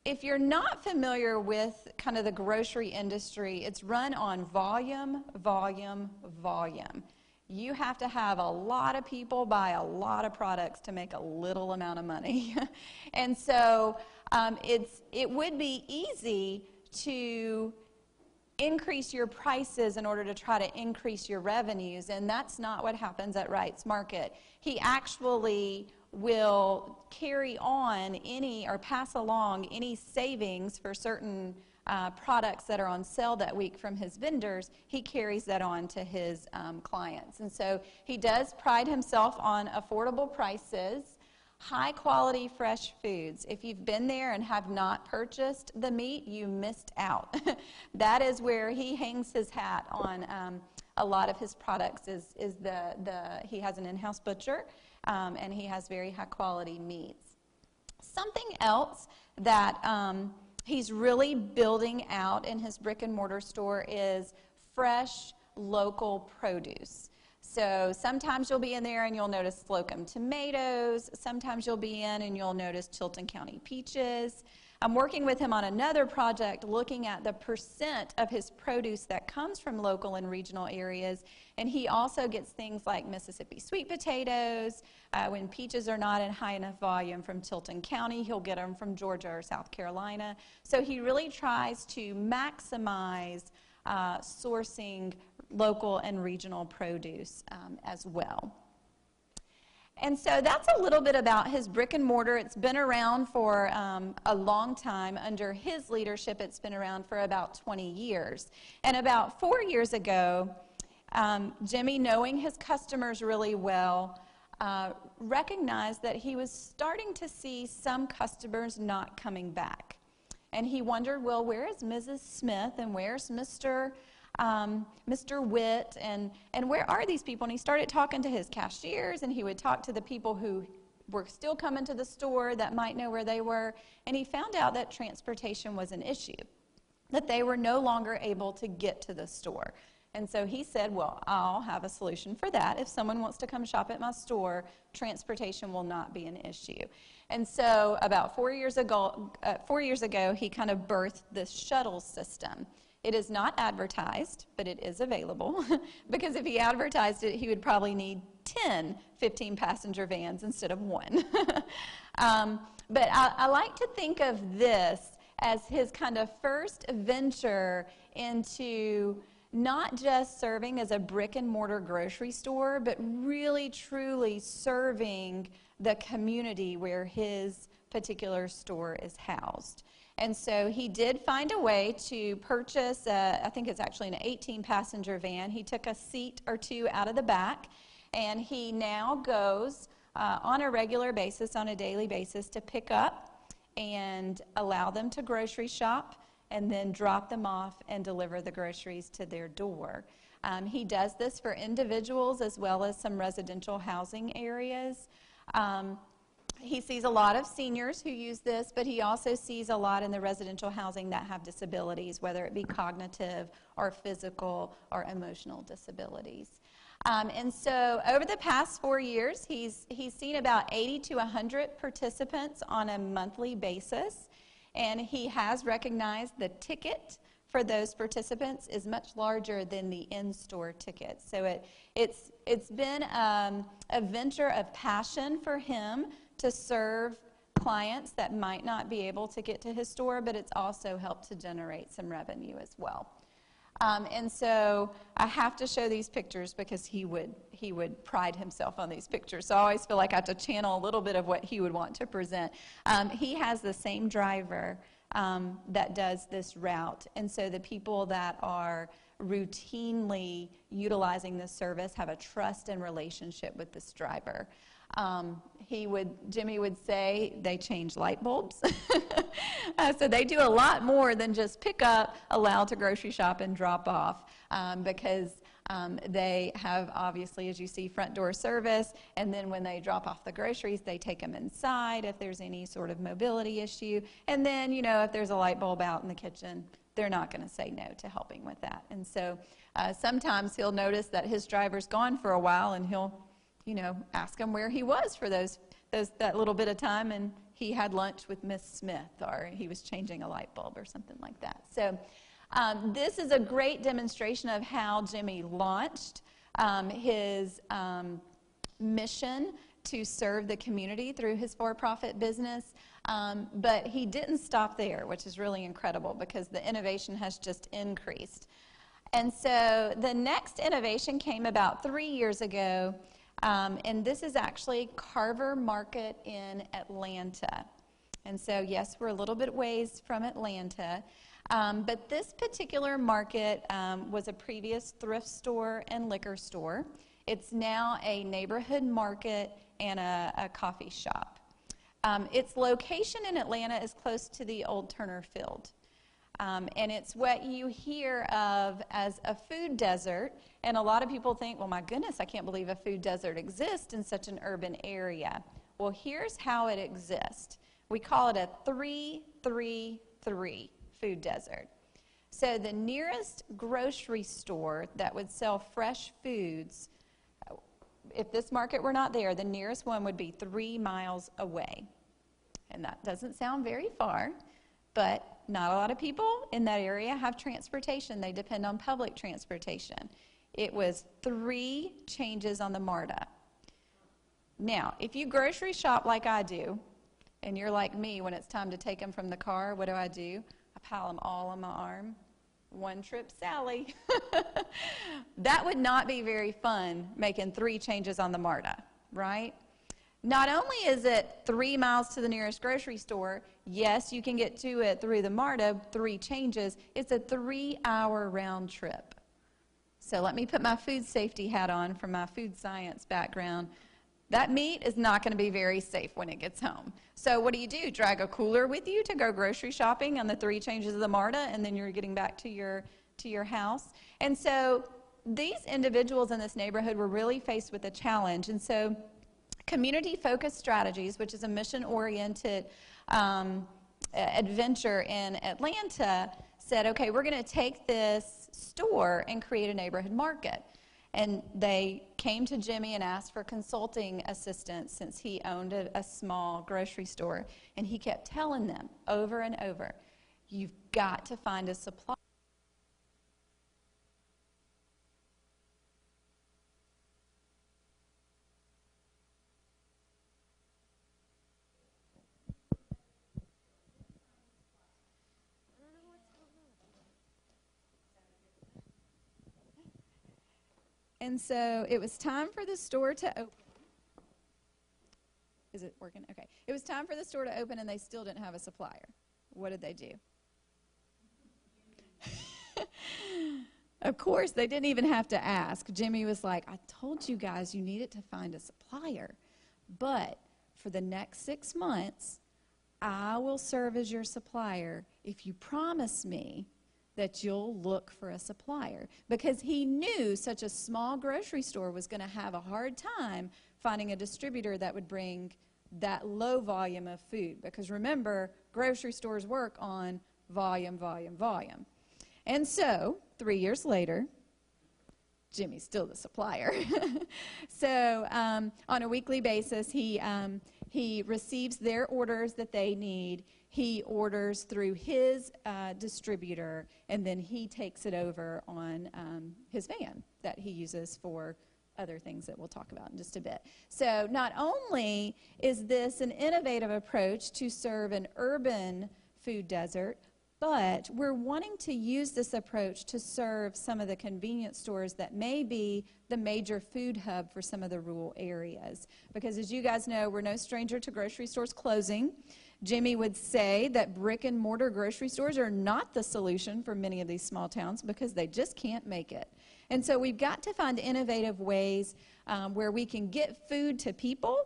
If you're not familiar with kind of the grocery industry, it's run on volume, volume, volume. You have to have a lot of people buy a lot of products to make a little amount of money. And so it would be easy to increase your prices in order to try to increase your revenues, and that's not what happens at Wright's Market. He actually will carry on any or pass along any savings for certain products that are on sale that week from his vendors. He carries that on to his clients. And so he does pride himself on affordable prices, high quality fresh foods. If you've been there and have not purchased the meat, you missed out. That is where he hangs his hat on a lot of his products. He has an in-house butcher, and he has very high quality meats. Something else that he's really building out in his brick and mortar store is fresh local produce. So sometimes you'll be in there and you'll notice Slocum tomatoes. Sometimes you'll be in and you'll notice Chilton County peaches. I'm working with him on another project looking at the percent of his produce that comes from local and regional areas. And he also gets things like Mississippi sweet potatoes. When peaches are not in high enough volume from Chilton County, he'll get them from Georgia or South Carolina. So he really tries to maximize sourcing local and regional produce as well. And so that's a little bit about his brick and mortar. It's been around for a long time. Under his leadership, it's been around for about 20 years. And about 4 years ago, Jimmy, knowing his customers really well, recognized that he was starting to see some customers not coming back. And he wondered, well, where is Mrs. Smith and where's Mr. Witt, and where are these people? And he started talking to his cashiers, and he would talk to the people who were still coming to the store that might know where they were, and he found out that transportation was an issue, that they were no longer able to get to the store. And so he said, well, I'll have a solution for that. If someone wants to come shop at my store, transportation will not be an issue. And so about 4 years ago, he kind of birthed this shuttle system. It is not advertised, but it is available, because if he advertised it, he would probably need 10 15-passenger vans instead of one. But I like to think of this as his kind of first venture into not just serving as a brick and mortar grocery store, but really truly serving the community where his particular store is housed. And so he did find a way to purchase, I think it's actually an 18-passenger van. He took a seat or two out of the back, and he now goes on a regular basis, on a daily basis, to pick up and allow them to grocery shop, and then drop them off and deliver the groceries to their door. He does this for individuals as well as some residential housing areas. He sees a lot of seniors who use this, but he also sees a lot in the residential housing that have disabilities, whether it be cognitive or physical or emotional disabilities. And so over the past 4 years, he's seen about 80 to 100 participants on a monthly basis. And he has recognized the ticket for those participants is much larger than the in-store ticket. So it's been a venture of passion for him to serve clients that might not be able to get to his store, but it's also helped to generate some revenue as well. And so I have to show these pictures because he would pride himself on these pictures. So I always feel like I have to channel a little bit of what he would want to present. He has the same driver that does this route. And so the people that are routinely utilizing this service have a trust and relationship with this driver. Jimmy would say they change light bulbs. So they do a lot more than just pick up, allow to grocery shop, and drop off, because they have, obviously, as you see, front door service, and then when they drop off the groceries, they take them inside if there's any sort of mobility issue. And then, if there's a light bulb out in the kitchen, they're not going to say no to helping with that. And so sometimes he'll notice that his driver's gone for a while, and he'll ask him where he was for that little bit of time, and he had lunch with Miss Smith, or he was changing a light bulb or something like that. So this is a great demonstration of how Jimmy launched his mission to serve the community through his for-profit business. But he didn't stop there, which is really incredible because the innovation has just increased. And so the next innovation came about 3 years ago. And this is actually Carver Market in Atlanta. And so, yes, we're a little bit ways from Atlanta. But this particular market was a previous thrift store and liquor store. It's now a neighborhood market and a coffee shop. Its location in Atlanta is close to the old Turner Field. And it's what you hear of as a food desert. And a lot of people think, well, my goodness, I can't believe a food desert exists in such an urban area. Well, here's how it exists. We call it a 3-3-3 food desert. So the nearest grocery store that would sell fresh foods, if this market were not there, the nearest one would be 3 miles away. And that doesn't sound very far, but not a lot of people in that area have transportation. They depend on public transportation. It was 3 changes on the MARTA. Now, if you grocery shop like I do, and you're like me, when it's time to take them from the car, what do? I pile them all on my arm. One trip, Sally. That would not be very fun, making 3 changes on the MARTA, right? Not only is it 3 miles to the nearest grocery store, yes, you can get to it through the MARTA, 3 changes, it's a 3-hour round trip. So let me put my food safety hat on from my food science background. That meat is not going to be very safe when it gets home. So what do? Drag a cooler with you to go grocery shopping on the 3 changes of the MARTA, and then you're getting back to your house. And so these individuals in this neighborhood were really faced with a challenge. And so Community-focused strategies, which is a mission-oriented adventure in Atlanta, said, okay, we're going to take this store and create a neighborhood market. And they came to Jimmy and asked for consulting assistance since he owned a small grocery store. And he kept telling them over and over, you've got to find a supplier. And so it was time for the store to open. Is it working? Okay. It was time for the store to open, and they still didn't have a supplier. What did they do? Of course, they didn't even have to ask. Jimmy was like, I told you guys you needed to find a supplier. But for the next 6 months, I will serve as your supplier if you promise me that you'll look for a supplier, because he knew such a small grocery store was going to have a hard time finding a distributor that would bring that low volume of food, because remember, grocery stores work on volume, volume, volume. And so 3 years later, Jimmy's still the supplier. So on a weekly basis, he receives their orders that they need. He orders through his distributor, and then he takes it over on his van that he uses for other things that we'll talk about in just a bit. So not only is this an innovative approach to serve an urban food desert, but we're wanting to use this approach to serve some of the convenience stores that may be the major food hub for some of the rural areas. Because as you guys know, we're no stranger to grocery stores closing. Jimmy would say that brick and mortar grocery stores are not the solution for many of these small towns because they just can't make it. And so we've got to find innovative ways where we can get food to people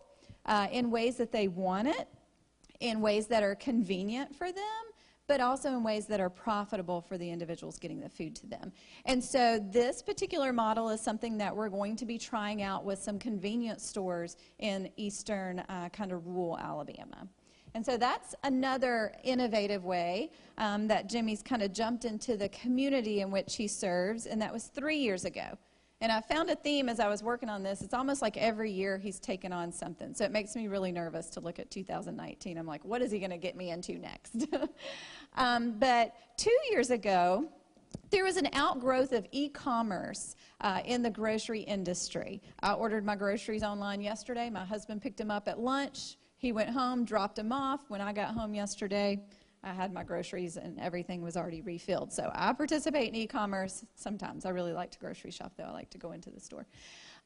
in ways that they want it, in ways that are convenient for them, but also in ways that are profitable for the individuals getting the food to them. And so this particular model is something that we're going to be trying out with some convenience stores in eastern kind of rural Alabama. And so that's another innovative way that Jimmy's kind of jumped into the community in which he serves, and that was 3 years ago. And I found a theme as I was working on this. It's almost like every year he's taken on something. So it makes me really nervous to look at 2019. I'm like, what is he going to get me into next? But 2 years ago, there was an outgrowth of e-commerce in the grocery industry. I ordered my groceries online yesterday. My husband picked them up at lunch. He went home, dropped them off. When I got home yesterday, I had my groceries and everything was already refilled. So I participate in e-commerce sometimes. I really like to grocery shop, though. I like to go into the store.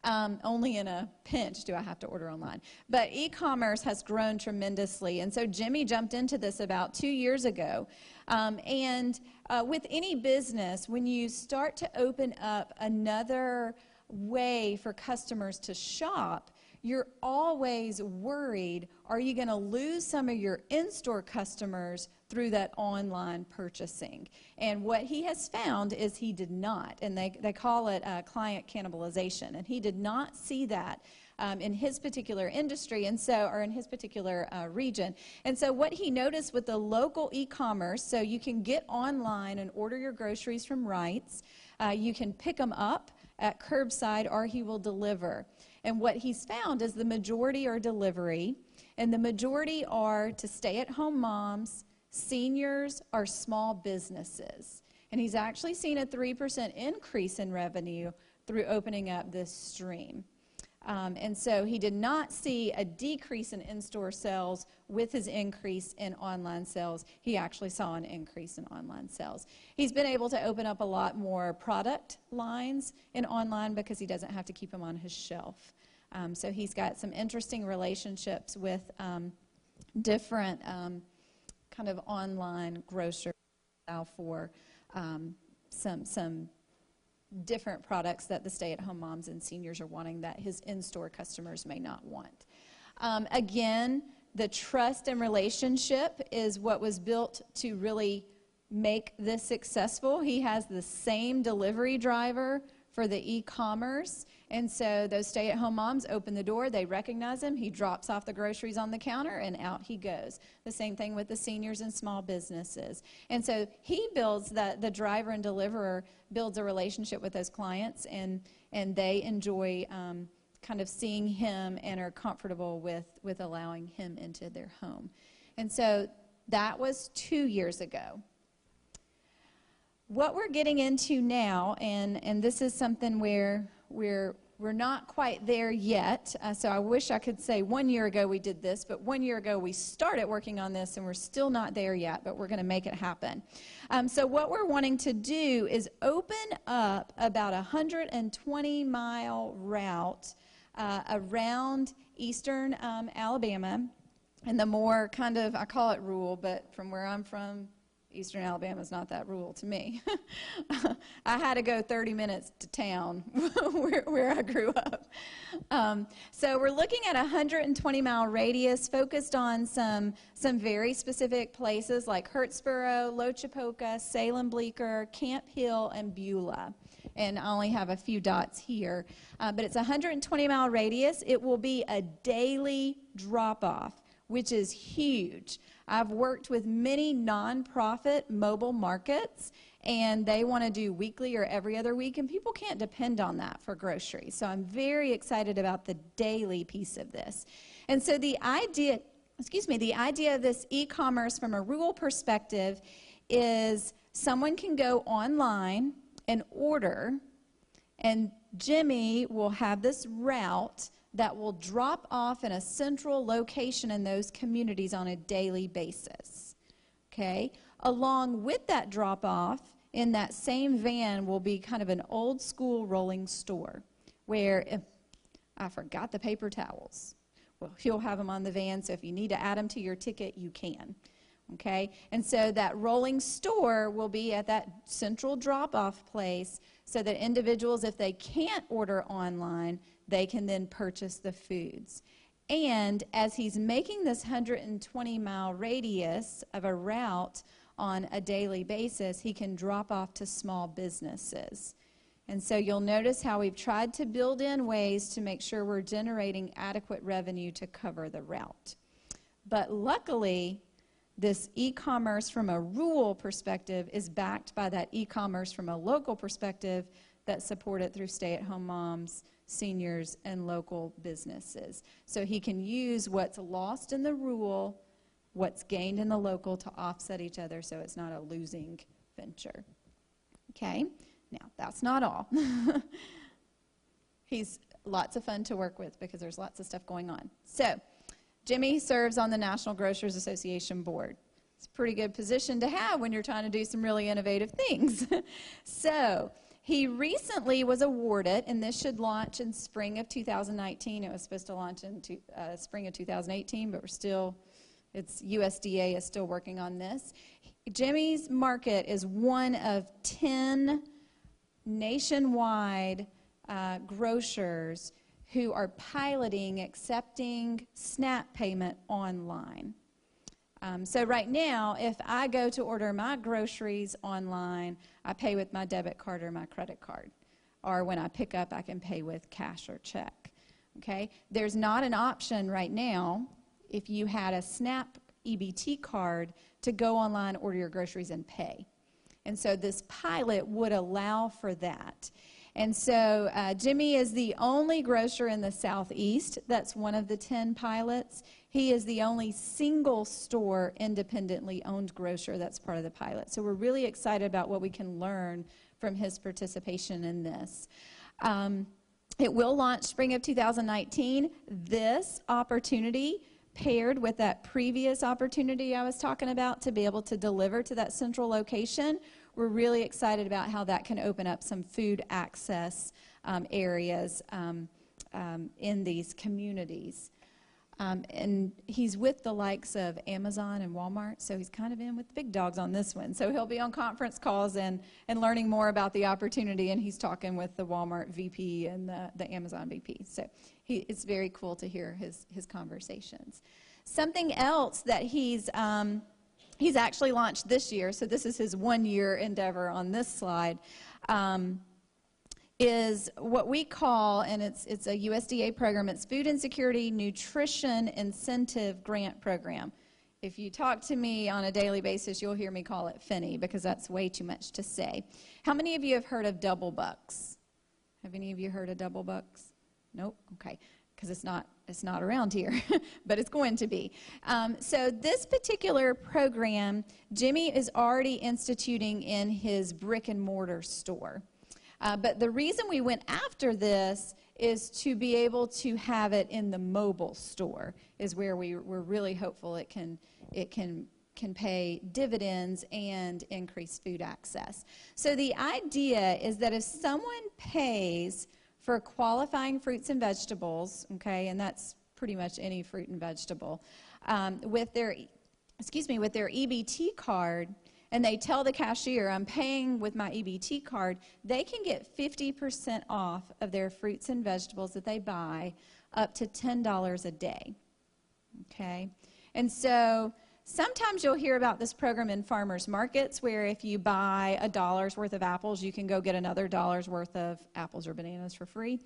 Only in a pinch do I have to order online. But e-commerce has grown tremendously. And so Jimmy jumped into this about 2 years ago. With any business, when you start to open up another way for customers to shop, you're always worried, are you going to lose some of your in-store customers through that online purchasing? And what he has found is he did not, and they call it client cannibalization, and he did not see that in his particular industry, and so, or in his particular region. And so what he noticed with the local e-commerce, so you can get online and order your groceries from Wrights, you can pick them up at curbside or he will deliver. And what he's found is the majority are delivery, and the majority are to stay-at-home moms, seniors, or small businesses. And he's actually seen a 3% increase in revenue through opening up this stream. And so he did not see a decrease in in-store sales with his increase in online sales. He actually saw an increase in online sales. He's been able to open up a lot more product lines in online because he doesn't have to keep them on his shelf. So he's got some interesting relationships with different kind of online grocers for some different products that the stay-at-home moms and seniors are wanting that his in-store customers may not want. Again, the trust and relationship is what was built to really make this successful. He has the same delivery driver for the e-commerce. And so those stay-at-home moms open the door, they recognize him, he drops off the groceries on the counter, and out he goes. The same thing with the seniors and small businesses. And so he builds, the driver and deliverer builds a relationship with those clients, and they enjoy kind of seeing him and are comfortable with allowing him into their home. And so that was 2 years ago. What we're getting into now, and this is something where we're not quite there yet, so I wish I could say 1 year ago we did this, but 1 year ago we started working on this, and we're still not there yet, but we're going to make it happen. So what we're wanting to do is open up about a 120-mile route around eastern Alabama, and the more kind of, I call it rural, but from where I'm from, eastern Alabama is not that rural to me. I had to go 30 minutes to town where I grew up. So we're looking at a 120-mile radius focused on some very specific places like Hurtsboro, Lochapoka, Salem Bleecker, Camp Hill, and Beulah. And I only have a few dots here. But it's a 120-mile radius. It will be a daily drop-off, which is huge. I've worked with many nonprofit mobile markets, and they want to do weekly or every other week, and people can't depend on that for groceries. So I'm very excited about the daily piece of this. And so the idea of this e-commerce from a rural perspective is someone can go online and order, and Jimmy will have this route that will drop off in a central location in those communities on a daily basis, okay? Along with that drop-off, in that same van will be kind of an old-school rolling store where if I forgot the paper towels, well, he'll have them on the van, so if you need to add them to your ticket, you can, okay? And so that rolling store will be at that central drop-off place so that individuals, if they can't order online, they can then purchase the foods. And as he's making this 120-mile radius of a route on a daily basis, he can drop off to small businesses. And so you'll notice how we've tried to build in ways to make sure we're generating adequate revenue to cover the route. But luckily, this e-commerce from a rural perspective is backed by that e-commerce from a local perspective that's supported through stay-at-home moms, seniors, and local businesses. So he can use what's lost in the rural, what's gained in the local to offset each other so it's not a losing venture. Okay, now that's not all. He's lots of fun to work with because there's lots of stuff going on. So Jimmy serves on the National Grocers Association board. It's a pretty good position to have when you're trying to do some really innovative things. So he recently was awarded, and this should launch in spring of 2019. It was supposed to launch in spring of 2018, but USDA is still working on this. Jimmy's Market is one of 10 nationwide grocers who are piloting accepting SNAP payment online. So right now, if I go to order my groceries online, I pay with my debit card or my credit card. Or when I pick up, I can pay with cash or check. Okay? There's not an option right now, if you had a SNAP EBT card, to go online, order your groceries, and pay. And so this pilot would allow for that. And so Jimmy is the only grocer in the Southeast that's one of the 10 pilots. He is the only single store independently owned grocer that's part of the pilot. So we're really excited about what we can learn from his participation in this. It will launch spring of 2019. This opportunity, paired with that previous opportunity I was talking about to be able to deliver to that central location, we're really excited about how that can open up some food access areas in these communities. And he's with the likes of Amazon and Walmart, so he's kind of in with the big dogs on this one. So he'll be on conference calls and learning more about the opportunity, and he's talking with the Walmart VP and the Amazon VP. So it's very cool to hear his conversations. Something else that he's actually launched this year, so this is his one-year endeavor on this slide, is what we call, and it's a USDA program, it's Food Insecurity Nutrition Incentive Grant Program. If you talk to me on a daily basis, you'll hear me call it FINI because that's way too much to say. How many of you have heard of double bucks? Have any of you heard of double bucks? Nope? Okay, because it's not around here, but it's going to be. So this particular program, Jimmy is already instituting in his brick and mortar store. But the reason we went after this is to be able to have it in the mobile store, is where we're really hopeful it can pay dividends and increase food access. So the idea is that if someone pays for qualifying fruits and vegetables, okay, and that's pretty much any fruit and vegetable, with their EBT card, and they tell the cashier, I'm paying with my EBT card, they can get 50% off of their fruits and vegetables that they buy, up to $10 a day, okay? And so sometimes you'll hear about this program in farmers markets, where if you buy $1 worth of apples, you can go get another $1 worth of apples or bananas for free.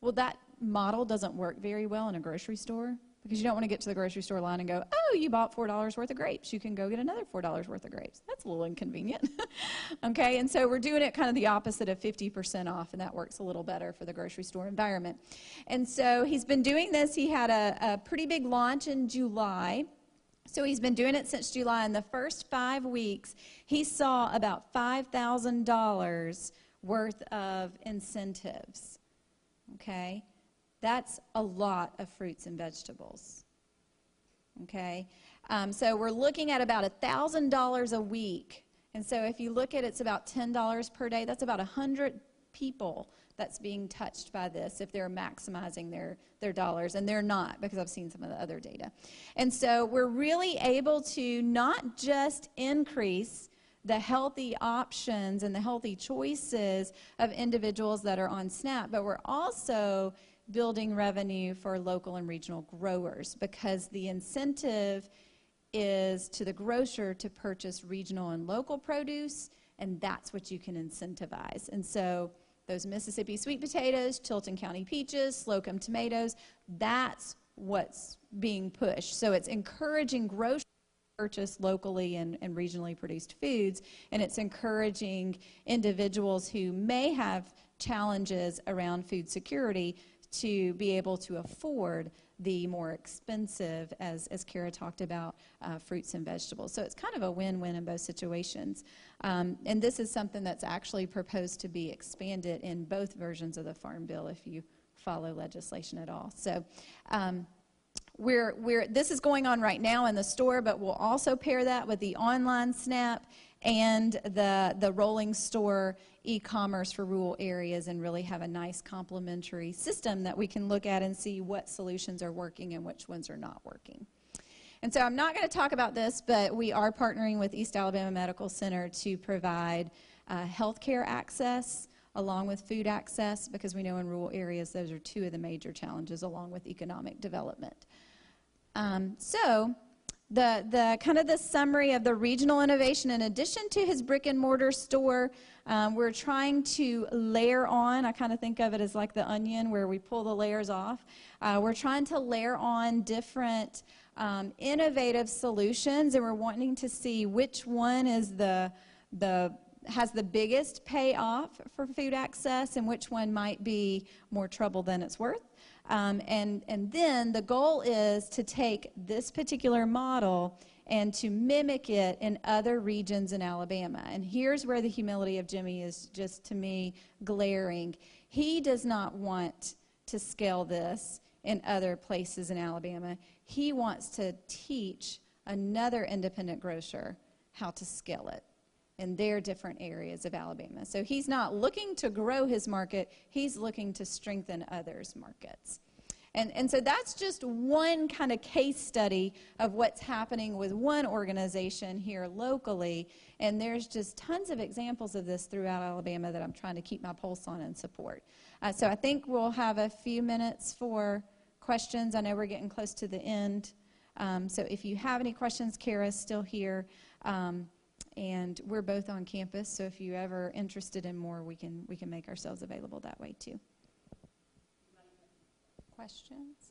Well, that model doesn't work very well in a grocery store, because you don't want to get to the grocery store line and go, oh, you bought $4 worth of grapes. You can go get another $4 worth of grapes. That's a little inconvenient. Okay, and so we're doing it kind of the opposite of 50% off, and that works a little better for the grocery store environment. And so he's been doing this. He had a pretty big launch in July. So he's been doing it since July. In the first 5 weeks, he saw about $5,000 worth of incentives. Okay? That's a lot of fruits and vegetables, okay? So we're looking at about $1,000 a week. And so if you look at it's about $10 per day, that's about 100 people that's being touched by this if they're maximizing their dollars. And they're not, because I've seen some of the other data. And so we're really able to not just increase the healthy options and the healthy choices of individuals that are on SNAP, but we're also building revenue for local and regional growers, because the incentive is to the grocer to purchase regional and local produce, and that's what you can incentivize. And so those Mississippi sweet potatoes, Tilton County peaches, Slocum tomatoes, that's what's being pushed. So it's encouraging grocers to purchase locally and regionally produced foods, and it's encouraging individuals who may have challenges around food security to be able to afford the more expensive, as Kara talked about, fruits and vegetables. So it's kind of a win-win in both situations. And this is something that's actually proposed to be expanded in both versions of the Farm Bill if you follow legislation at all. So this is going on right now in the store, but we'll also pair that with the online SNAP and the rolling store e-commerce for rural areas, and really have a nice complementary system that we can look at and see what solutions are working and which ones are not working. And so I'm not going to talk about this, but we are partnering with East Alabama Medical Center to provide healthcare access along with food access, because we know in rural areas those are two of the major challenges, along with economic development. So the kind of the summary of the regional innovation, in addition to his brick and mortar store, we're trying to layer on, I kind of think of it as like the onion where we pull the layers off. We're trying to layer on different innovative solutions, and we're wanting to see which one is has the biggest payoff for food access and which one might be more trouble than it's worth. And then the goal is to take this particular model and to mimic it in other regions in Alabama. And here's where the humility of Jimmy is just, to me, glaring. He does not want to scale this in other places in Alabama. He wants to teach another independent grocer how to scale it in their different areas of Alabama. So he's not looking to grow his market, he's looking to strengthen others' markets. And so that's just one kind of case study of what's happening with one organization here locally, and there's just tons of examples of this throughout Alabama that I'm trying to keep my pulse on and support. So I think we'll have a few minutes for questions. I know we're getting close to the end, so if you have any questions, Kara's still here. And we're both on campus, so if you're ever interested in more, we can make ourselves available that way too. Questions?